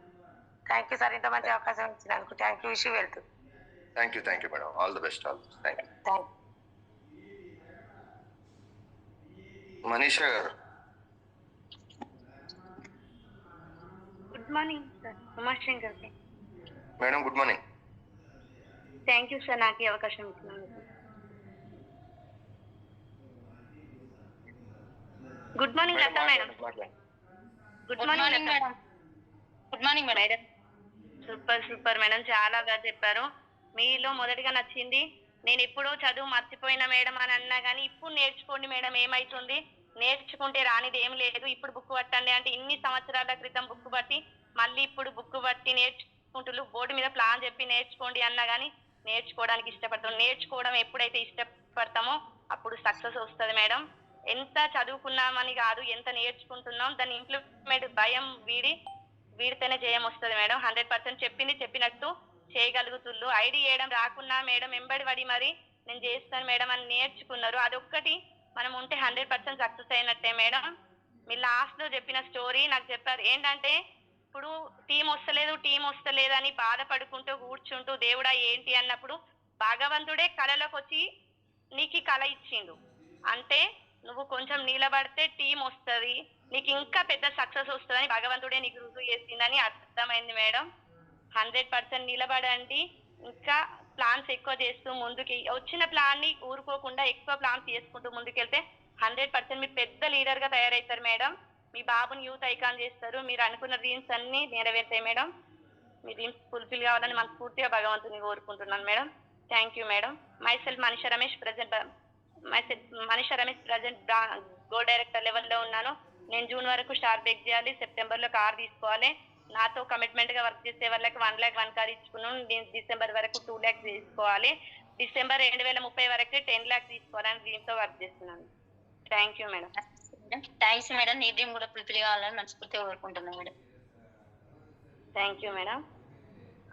థ్యాంక్ యూ సార్, ఇంత మంచి అవకాశం ఇచ్చినందుకు. Thank you. విష్ వెళ్తూ. Thank you madam, all the best, all the best. Thank you. Manisha గారు. Good morning sir. Umashankar madam, good morning. Thank you sir నాకు ఈ అవకాశం ఇచ్చినందుకు. Good morning Latha madam. Good morning madam. Good morning madam. Super madam, చాలా బాగా చెప్పారు. మీలో మొదటిగా నచ్చింది, నేను ఎప్పుడో చదువు మర్చిపోయిన మేడం అని అన్నా కానీ ఇప్పుడు నేర్చుకోండి మేడం, ఏమైతుంది నేర్చుకుంటే రానిది ఏం లేదు. ఇప్పుడు బుక్ పట్టండి అంటే ఇన్ని సంవత్సరాల క్రితం బుక్ పట్టి మళ్ళీ ఇప్పుడు బుక్ పట్టి నేర్చుకుంటూ బోర్డు మీద ప్లాన్ చెప్పి నేర్చుకోండి అన్నా కానీ నేర్చుకోవడానికి ఇష్టపడతాం. నేర్చుకోవడం ఎప్పుడైతే ఇష్టపడతామో అప్పుడు సక్సెస్ వస్తుంది మేడం. ఎంత చదువుకున్నామని కాదు, ఎంత నేర్చుకుంటున్నాం దాన్ని ఇంప్లిమెంట్ భయం వీడితేనే జయం వస్తుంది మేడం. 100% చెప్పింది చెప్పినట్టు చేయగలుగుతుళ్ళు. ఐడి చేయడం రాకున్నా మేడం ఎంబడి పడి మరి నేను చేస్తాను మేడం అని నేర్చుకున్నారు. అదొక్కటి మనం ఉంటే 100% సక్సెస్ అయినట్టే మేడం. మీరు లాస్ట్ లో చెప్పిన స్టోరీ నాకు చెప్పారు. ఏంటంటే ఇప్పుడు టీం వస్తలేదు అని బాధపడుకుంటూ కూర్చుంటూ దేవుడా ఏంటి అన్నప్పుడు భగవంతుడే కళలోకి వచ్చి నీకు కళ ఇచ్చిండు. అంటే నువ్వు కొంచెం నిలబడితే టీం వస్తుంది, నీకు ఇంకా పెద్ద సక్సెస్ వస్తుందని భగవంతుడే నీకు రుజువు చేసిందని అర్థమైంది మేడం. 100% నిలబడండి. ఇంకా ప్లాన్స్ ఎక్కువ చేస్తూ ముందుకి వచ్చిన ప్లాన్ ని ఊరుకోకుండా ఎక్కువ ప్లాన్స్ చేసుకుంటూ ముందుకెళ్తే 100% మీరు పెద్ద లీడర్ గా తయారవుతారు మేడం. మీ బాబుని యూత్ ఐకాన్ చేస్తారు. మీరు అనుకున్న డ్రీమ్స్ అన్ని నెరవేరుతాయి మేడం. మీ డ్రీమ్స్ ఫుల్ఫిల్ కావాలని మనస్ఫూర్తిగా భగవంతుని కోరుకుంటున్నాను madam. Thank you madam. Myself Manisha Ramesh present go director లెవెల్లో ఉన్నాను. నేను జూన్ వరకు స్టార్ బేక్ చేయాలి, సెప్టెంబర్ లో కార్ తీసుకోవాలి. నాతో కమిట్మెంట్ గా వర్క్ చేసే వాళ్ళకి 1 lakh 1 కార్ ఇచ్చుకున్నాను. డిసెంబర్ వరకు 2 lakhs తీసుకోవాలి. డిసెంబర్ 2030 వరకు 10 lakhs తీసుకోవాలని దీంతో వర్క్ చేస్తున్నాను. Thank you madam. Thanks madam. నీ డ్రీమ్ కూడా ఫుల్ఫిల్ కావాలని మనస్ఫూర్తిగా కోరుకుంటున్నాను madam. Thank you madam.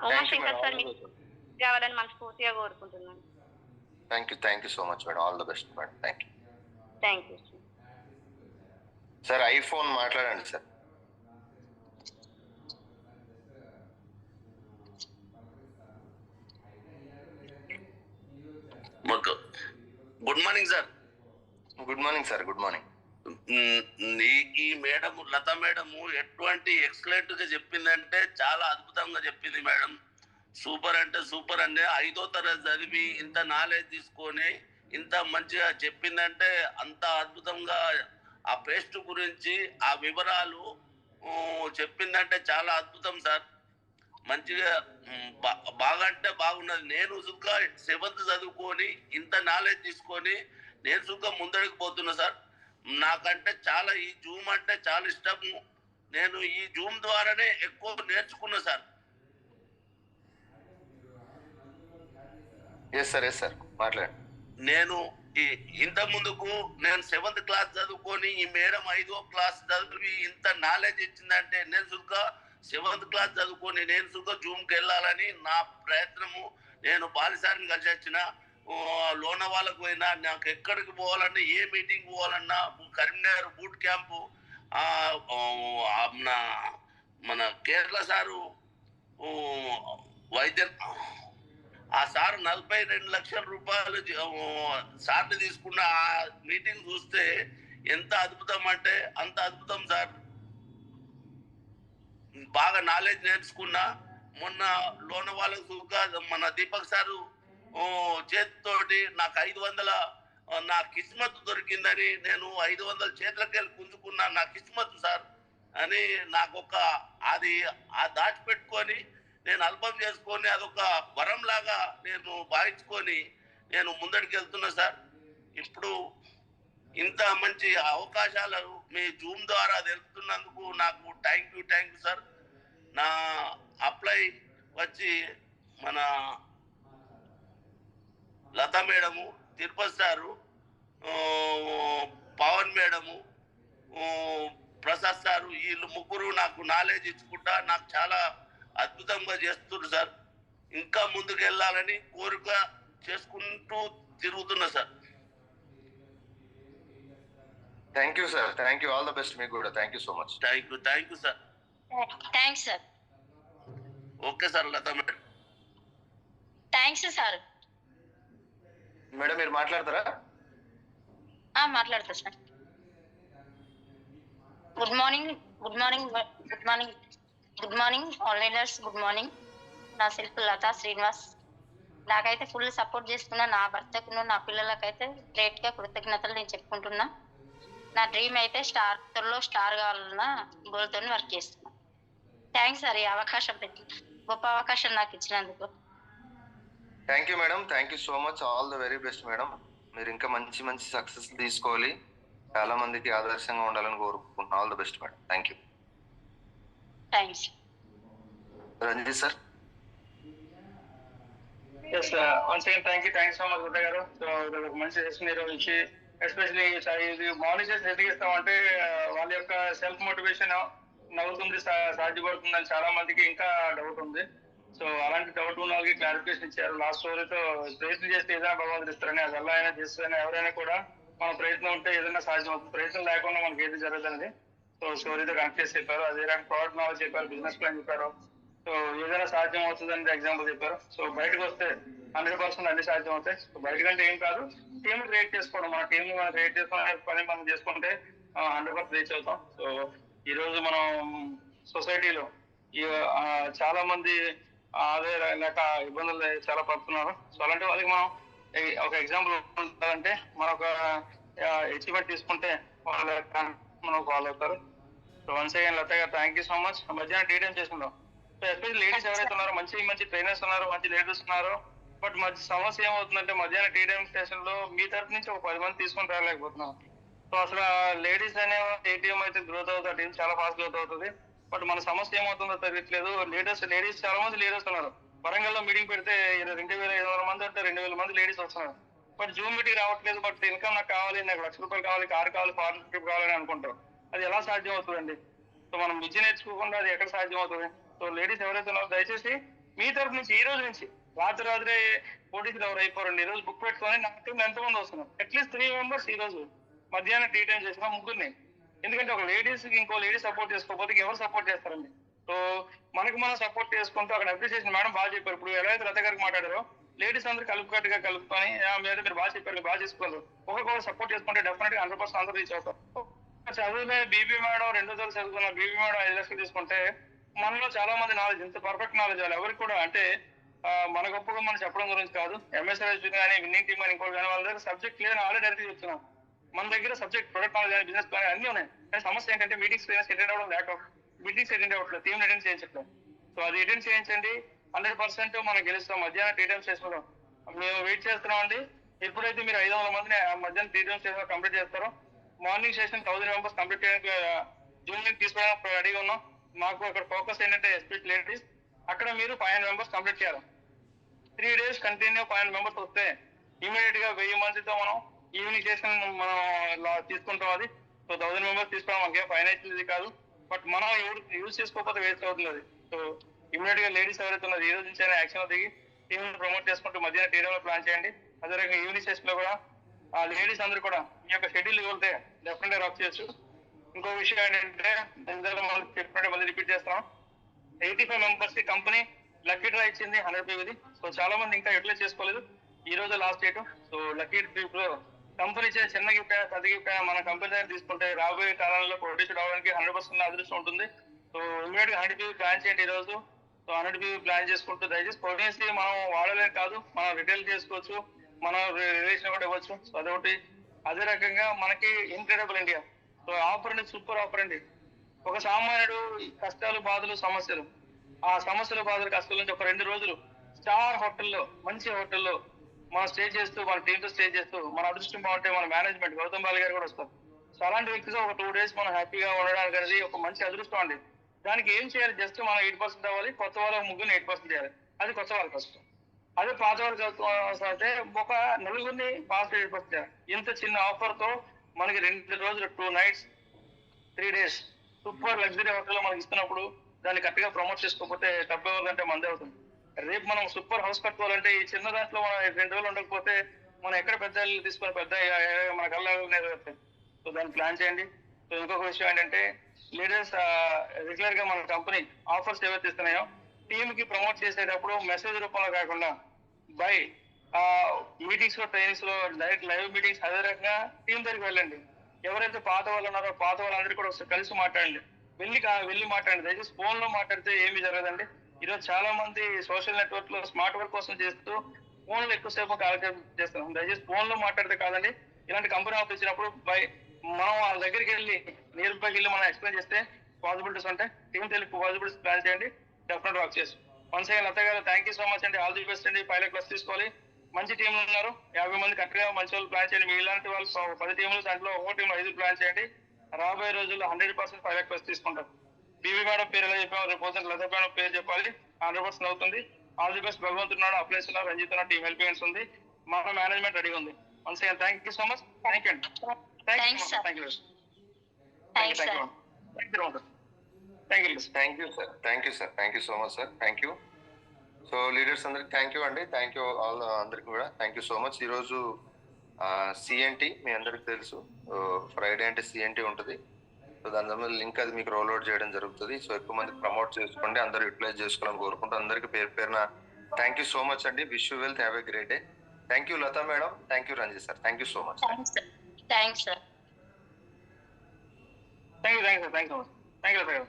Umashankar sir మీకు కావాలని మనస్ఫూర్తిగా కోరుకుంటున్నాను. Thank you so much madam, all the best madam. Thank you sir. IPhone మాట్లాడండి sir. Good morning sir. Good morning sir. Good morning. ఈ మేడం లత మేడము ఎటువంటి ఎక్సలెంట్ గా చెప్పిందంటే చాలా అద్భుతంగా చెప్పింది మేడం. సూపర్ అంటే సూపర్ అండి. 5వ తరగతి చదివి ఇంత నాలెడ్జ్ తీసుకొని ఇంత మంచిగా చెప్పిందంటే అంత అద్భుతంగా ఆ పేస్ట్ గురించి ఆ వివరాలు చెప్పిందంటే చాలా అద్భుతం సార్. మంచిగా బాగా అంటే బాగున్నది. నేను సుఖ 7th చదువుకొని ఇంత నాలెడ్జ్ తీసుకొని నేను సుఖ ముందడికి పోతున్నా సార్. నాకంటే చాలా ఈ జూమ్ అంటే చాలా ఇష్టము. నేను ఈ జూమ్ ద్వారానే ఎక్కువ నేర్చుకున్నా సార్. ఎస్ సార్ మాట్లాడండి. నేను ఇంత ముందుకు నేను 7th క్లాస్ చదువుకొని ఈ మేడం 5వ క్లాస్ చదివి ఇంత నాలెడ్జ్ ఇచ్చిందంటే నేను సుఖ 7th క్లాస్ చదువుకొని నేను సుఖ జూమ్కి వెళ్ళాలని నా ప్రయత్నము. నేను బాలిసారిని కలిసి వచ్చిన లోన వాళ్ళకు పోయినా, నాకు ఎక్కడికి పోవాలన్నా ఏ మీటింగ్ పోవాలన్నా కరీంనగర్ బూట్ క్యాంపు మన కేరళ సారు వైద్యం ఆ సార్ 42 లక్షల రూపాయలు సార్ని తీసుకున్న ఆ మీటింగ్ చూస్తే ఎంత అద్భుతం అంటే అంత అద్భుతం సార్. బాగా నాలెడ్జ్ నేర్చుకున్నా. మొన్న లోన వాళ్ళకు మన దీపక్ సారు చేతితోటి నాకు 500 నా కిస్మత్ దొరికిందని నేను 500 చేతులకెళ్ళి పుంజుకున్నా. నా కిస్మత్ సార్ అని నాకు అది దాచిపెట్టుకొని నేను అల్పం చేసుకొని అదొక వరం లాగా నేను భావించుకొని నేను ముందడికి వెళ్తున్నా సార్. ఇప్పుడు ఇంత మంచి అవకాశాలు మీ జూమ్ ద్వారా తెలుపుతున్నందుకు నాకు థ్యాంక్ యూ సార్. నా అప్లై వచ్చి మన Latha madam, Tirupati sir, Pawan madam, Prasad sir, వీళ్ళు ముగ్గురు నాకు నాలెడ్జ్ ఇచ్చుకుంటా నాకు చాలా అద్భుతంగా చేస్తున్నారు సార్. ఇంకా ముందుకు వెళ్ళాలని కోరిక చేసుకుంటూ తిరుగుతున్నా sir. Thank you sir, thank you, all the best మీకు కూడా. Thank you so much. Thank you sir. Thanks sir. Okay sir Latha madam. Thanks sir. Madam మీరు మాట్లాడతారా? మాట్లాడతా sir. Good morning onliners, good morning. నా సెల్ఫ్ లతా శ్రీనివాస్. నాకైతే full support చేస్తున్నా. నా భర్తకును నా పిల్లలకైతే గ్రేట్గా కృతజ్ఞతలు నేను చెప్పుకుంటున్నా. నా డ్రీమ్ అయితే త్వరలో స్టార్ కావాలన్న గోల్తో వర్క్ చేస్తున్నా. థ్యాంక్స్ సార్, ఈ అవకాశం పెట్టి గొప్ప అవకాశం నాకు ఇచ్చినందుకు. Thank you madam, thank you so much. All the very best madam. మీరు ఇంకా మంచి మంచి సక్సెస్ తీసుకోవాలి, చాలా మందికి ఆదర్శంగా ఉండాలని కోరుకుంటున్నాను. All the best madam. Thank you. Thanks. Ranjith sir. Yes, once again thank you so much గుడ్డ గారు. సో ఒక మంచి సెషన్ నిర్వహించి, ఎస్పెషల్లీ ఇది మార్నింగ్ చేసి ఎందుకు ఇస్తామంటే వాళ్ళ యొక్క సెల్ఫ్ మోటివేషన్ నవ్వుతుంది, సాధ్యపడుతుందని చాలా మందికి ఇంకా డౌట్ ఉంది. సో అలాంటి డౌట్ ఉన్న వాళ్ళకి క్లారిఫికేషన్ ఇచ్చారు. లాస్ట్ స్టోరీతో ప్రయత్నం చేస్తే ఏదైనా భగవంతుడు ఇస్తారని, అది ఎలా అయినా చేస్తారని, ఎవరైనా కూడా మన ప్రయత్నం ఉంటే ఏదైనా సాధ్యం అవుతుంది, ప్రయత్నం లేకుండా మనకి ఏది జరగదనేది సో స్టోరీతో కనెక్ట్ చేసి చెప్పారు. అదే రకంగా ప్రోడక్ట్ నాలెడ్జ్ చెప్పారు, బిజినెస్ ప్లాన్ చెప్పారు. సో ఏదైనా సాధ్యం అవుతుంది అనేది ఎగ్జాంపుల్ చెప్పారు. సో బయటకు వస్తే 100% అన్ని సాధ్యం అవుతాయి. సో బయటకంటే ఏం కాదు, టీమ్ క్రియేట్ చేసుకోవడం. మన టీమ్ మనం క్రియేట్ చేసుకుని పని మనం చేసుకుంటే 100% రీచ్ అవుతాం. సో ఈ రోజు మనం సొసైటీలో చాలా మంది అదే లేక ఇబ్బందులు చాలా పడుతున్నారు. సో అలాంటి వాళ్ళకి మనం ఒక ఎగ్జాంపుల్ ఉంటుందంటే, మన ఒక అచీవ్మెంట్ తీసుకుంటే వాళ్ళ మనం ఫాలో అవుతారు. సో వన్స్ అగైన్ లత గారు థ్యాంక్ యూ సో మచ్. మధ్యాహ్నం టీ టైం చేస్తున్నాం. సో ఎస్పెషల్లీ లేడీస్ ఎవరైతే ఉన్నారో, మంచి ట్రైనర్స్ ఉన్నారు, మంచి లీడర్స్ ఉన్నారు. బట్ మధ్య సమస్య ఏమవుతుందంటే, మధ్యాహ్నం టీ టైం స్టేషన్ లో మీ తరఫు నుంచి ఒక 10 మంది తీసుకొని రాలేకపోతున్నాం. సో అసలు లేడీస్ అనే ఏటీఎం అయితే గ్రోత్ అవుతుంది, టీం చాలా ఫాస్ట్ గ్రోత్ అవుతుంది. బట్ మన సమస్య ఏమవుతుందో తెలియట్లేదు. లేడీస్ చాలా మంది లీడర్స్ ఉన్నారు. వరంగల్లో మీటింగ్ పెడితే 2500 మంది అంటే 2000 మంది లేడీస్ వస్తున్నారు. బట్ జూమ్ మీటింగ్ రావట్లేదు. బట్ ఇన్కమ్ నాకు కావాలి, నాకు ₹1,00,000 కావాలి, కారు కావాలి, ఫారెన్ ట్రిప్ కావాలని అనుకుంటారు. అది ఎలా సాధ్యం అవుతుందండి? సో మనం విద్య నేర్చుకోకుండా అది ఎక్కడ సాధ్యం అవుతుంది? సో లేడీస్ ఎవరైతే ఉన్నారో దయచేసి మీ తరఫు నుంచి ఈ రోజు నుంచి రాత్రి పోటీసులు ఎవరు అయిపోరండి. ఈ రోజు బుక్ పెట్టుకొని నా టీం ఎంతమంది వస్తున్నారు, అట్లీస్ట్ 3 మెంబర్స్ ఈ రోజు మధ్యాహ్నం టీ టైం చేసిన ముగ్గురిని. ఎందుకంటే ఒక లేడీస్ కి ఇంకో లేడీ సపోర్ట్ చేసుకోకపోతే ఎవరు సపోర్ట్ చేస్తారండి? సో మనకి మనం సపోర్ట్ చేసుకుంటూ అక్కడ అప్రిసియేషన్ మేడం బాగా చెప్పారు. ఇప్పుడు ఎలా అయితే లత గారికి మాట్లాడారో, లేడీస్ అందరూ కలుపుకట్టుగా కలుపుకొని మీద మీరు బాగా చెప్పారు, బాగా చేసుకోవాలి. ఒకరికొకరు సపోర్ట్ చేసుకుంటే డెఫినెట్ గా 100% అందరూ రీచ్ అవుతారు. చదువులే బీబీ మేడం 2 సార్లు చదువుకున్న బీబీ మేడం 5 లక్షలు తీసుకుంటే మనలో చాలా మంది నాలెడ్జ్, ఇంత పర్ఫెక్ట్ నాలెడ్జ్ వాళ్ళు ఎవరికి కూడా అంటే మన గొప్పగా మనం చెప్పడం గురించి కాదు. ఎంఎస్ఆర్ఎస్ కానీ విన్నింగ్ టీమ్ కానీ ఇంకోటి కానీ వాళ్ళ దగ్గర సబ్జెక్ట్ లేదని ఆల్రెడీ డైరెక్ట్ చెప్తున్నాం. మన దగ్గర సబ్జెక్ట్ ప్రొడక్ట్ నాలెడ్జ్ కానీ బిజినెస్ ప్లాన్ అన్నీ ఉన్నాయి. కానీ సమస్య ఏంటంటే మీటింగ్స్ అటెండ్ అవ్వడం, ల్యాక్ ఆఫ్ మీటింగ్స్ అటెండ్ అవ్వట్లేదు, టీమ్ అటెండ్ చేయించట్లేదు. సో అది అటెండ్ చేయించండి, 100% మనం గెలుస్తాం. మధ్యాహ్నం టీ టైమ్స్ చేసుకుంటాం. మేము వెయిట్ చేస్తున్నాం అండి. ఎప్పుడైతే మీరు 500 మందిని మధ్యాహ్నం టీ టైమ్స్ కంప్లీట్ చేస్తారో, మార్నింగ్ సెషన్ 1000 మెంబర్స్ కంప్లీట్ చేయడానికి జూమ్ లింక్ తీసుకోవడానికి రెడీగా ఉన్నాం. మాకు అక్కడ ఫోకస్ ఏంటంటే ఎస్పెషల్ లేడీస్, అక్కడ మీరు 500 మెంబర్స్ కంప్లీట్ చేయాలి. 3 days కంటిన్యూ 500 మెంబర్స్ వస్తే ఇమీడియట్ గా 1000 మందితో మనం ఈవినింగ్ సెషన్ మనం తీసుకుంటాం. అది సో 1000 మెంబర్స్ తీసుకోవడం మనకేం ఫైనాన్షియల్ ఇది కాదు. బట్ మనం యూజ్ చేసుకోకపోతే వేస్ట్ అవుతుంది అది. సో ఇమీడియట్ గా లేడీస్ ఎవరైతే ఉన్నారు ఈ రోజు నుంచి యాక్షన్ దిగి టీమ్ ప్రమోట్ చేసుకుంటూ మధ్యాహ్నం టీ టైంలో ప్లాన్ చేయండి. అదే రకంగా ఈవినింగ్ సెషన్ లో కూడా ఆ లేడీస్ అందరూ కూడా మీ యొక్క షెడ్యూల్ వెళ్తే డెఫినెట్ గా రక్ చేయొచ్చు. ఇంకో విషయం ఏంటంటే, మనం చెప్పినట్టు మళ్ళీ రిపీట్ చేస్తున్నాం, 85 మెంబర్స్ కి కంపెనీ లక్కీ డ్రా ఇచ్చింది 100 PVది. సో చాలా మంది ఇంకా యూటిలైజ్ చేసుకోలేదు. ఈ రోజు last date. So lucky trip లో కంపెనీ ఇచ్చే చిన్న గిఫ్ట్ అయినా పెద్ద గిఫ్ట్ అయినా మన కంపెనీ దగ్గర తీసుకుంటే రాబోయే కాలంలో ప్రొడ్యూస్ అవడానికి 100% అదృష్టం ఉంటుంది. సో ఇమీడియట్ గా 100 PV ప్లాన్ చేయండి ఈ రోజు. సో 100 PV ప్లాన్ చేసుకుంటూ దయచేసి పొటెన్షియల్ మనం వాడలేం కాదు, మనం రిటైల్ చేసుకోవచ్చు, మనం రిలేషన్ కూడా ఇవ్వచ్చు. సో అదొకటి. అదే రకంగా మనకి ఇన్క్రెడిబుల్ ఇండియా సో ఆఫర్ అండి, సూపర్ ఆఫర్ అండి. ఒక సామాన్యుడు కష్టాలు, బాధలు, సమస్యలు, ఆ సమస్యల, బాధలు, కష్టాల నుంచి ఒక 2 రోజులు స్టార్ హోటల్లో, మంచి హోటల్లో మనం స్టే చేస్తూ, మన టీంతో స్టే చేస్తూ, మన అదృష్టం బాగుంటే మన మేనేజ్మెంట్ గౌతమ్ బాలి గారు కూడా వస్తారు. సో అలాంటి వ్యక్తితో ఒక 2 days మనం హ్యాపీగా ఉండడానికి అనేది ఒక మంచి అదృష్టం అండి. దానికి ఏం చేయాలి? జస్ట్ మనం 8% అవ్వాలి, కొత్త వాళ్ళ ముగ్గురు 8% చేయాలి. అది కొత్త వాళ్ళు ఫస్ట్. అదే పాత వాళ్ళు చదువుతుంటే ఒక నలుగురిని పాస్ చేయకపోతే ఇంత చిన్న ఆఫర్ తో మనకి 2 రోజులు 2 nights 3 days super luxury hotel మనకి ఇస్తున్నప్పుడు దాన్ని కరెక్ట్గా ప్రమోట్ చేసుకోకపోతే తప్పేవాళ్ళంటే మందే అవుతుంది. రేపు మనం సూపర్ హౌస్ కట్టుకోవాలంటే ఈ చిన్న దాంట్లో మనం 2 రోజులు ఉండకపోతే మనం ఎక్కడ పెద్ద ఇల్లు తీసుకొని పెద్ద మన కళ్ళ నెరవేరుతాయి. సో దాన్ని ప్లాన్ చేయండి. సో ఇంకొక విషయం ఏంటంటే లీడర్స్ రెగ్యులర్ గా మన కంపెనీ ఆఫర్స్ ఏవైతే ఇస్తున్నాయో టీమ్ కి ప్రమోట్ చేసేటప్పుడు మెసేజ్ రూపంలో కాకుండా బై మీటింగ్స్ లో ట్రైనింగ్స్ లో డైరెక్ట్ లైవ్ మీటింగ్స్ అదే రకంగా టీం దగ్గరికి వెళ్ళండి. ఎవరైతే పాత వాళ్ళు ఉన్నారో పాత వాళ్ళందరికీ కూడా ఒకసారి కలిసి మాట్లాడండి. వెళ్ళి మాట్లాడండి. దయచేసి ఫోన్ లో మాట్లాడితే ఏమీ జరగదండి. ఈరోజు చాలా మంది సోషల్ నెట్వర్క్ లో స్మార్ట్ వర్క్ కోసం చేస్తూ ఫోన్ లో ఎక్కువసేపు కాలక్షేపం చేస్తున్నాం. దయచేసి ఫోన్ లో మాట్లాడితే కాదండి. ఇలాంటి కంపెనీ ఆఫర్ ఇచ్చినప్పుడు మనం వాళ్ళ దగ్గరికి వెళ్ళి నియర్ బైకి వెళ్ళి మనం ఎక్స్ప్లెయిన్ చేస్తే పాసిబిలిటీస్ ఉంటాయి. టీం తెలిపి పాసిబిలిటీస్ ప్లాన్ చేయండి. డెఫినెట్ వర్క్ చేసి వన్స్ అగైన్ లత గారు థ్యాంక్ యూ సో మచ్ అండి. ఆల్ ది బెస్ట్ అండి. 5 lakhs తీసుకోవాలి. మంచి టీంలు ఉన్నారు, 50 మంది కరెక్ట్ గా మంచి వాళ్ళు ప్లాన్ చేయండి. మీ ఇలాంటి వాళ్ళు 10 టీంలు దాంట్లో ఒక టీంలో 5 ప్లాన్ చేయండి. రాబోయే రోజుల్లో 100% 5 lakhs తీసుకుంటారు. బీవీ మేడం పేరు ఎలా చెప్పాము, రేపు లత మేడం పేరు చెప్పాలి. 100% అవుతుంది. All the best. భగవంతున్నాడు, అప్లైస్ ఉన్నారు, రంజిత్ ఉన్నారు, టీమ్ హెల్పింగ్స్ ఉంది, మన మేనేజ్మెంట్ రెడీగా ఉంది. Once again thank you so much. Thank you అండి. Thank you. Thank you sir. Thank you so much sir. Thank you. So leaders అందరికి థ్యాంక్ యూ అండి. థ్యాంక్ యూ ఆల్ అందరికి కూడా థ్యాంక్ యూ సో మచ్. ఈరోజు CNT మీ అందరికి తెలుసు, Friday అంటే సిఎన్టీ ఉంటుంది. సో దాని మీద లింక్ అది మీకు రోల్ అవుట్ చేయడం జరుగుతుంది. సో ఎక్కువ మంది ప్రమోట్ చేసుకోండి, అందరూ యూటిలైజ్ చేసుకోవాలని కోరుకుంటూ అందరికి పేరున థ్యాంక్ యూ సో మచ్ అండి. Wish you wealth, have a great day. Thank you Latha madam. Thank you Ranjith sir. Thank you so much. Thanks sir. Thank you Latha గారు.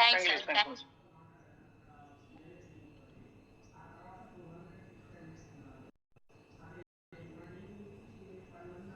Thanks sir.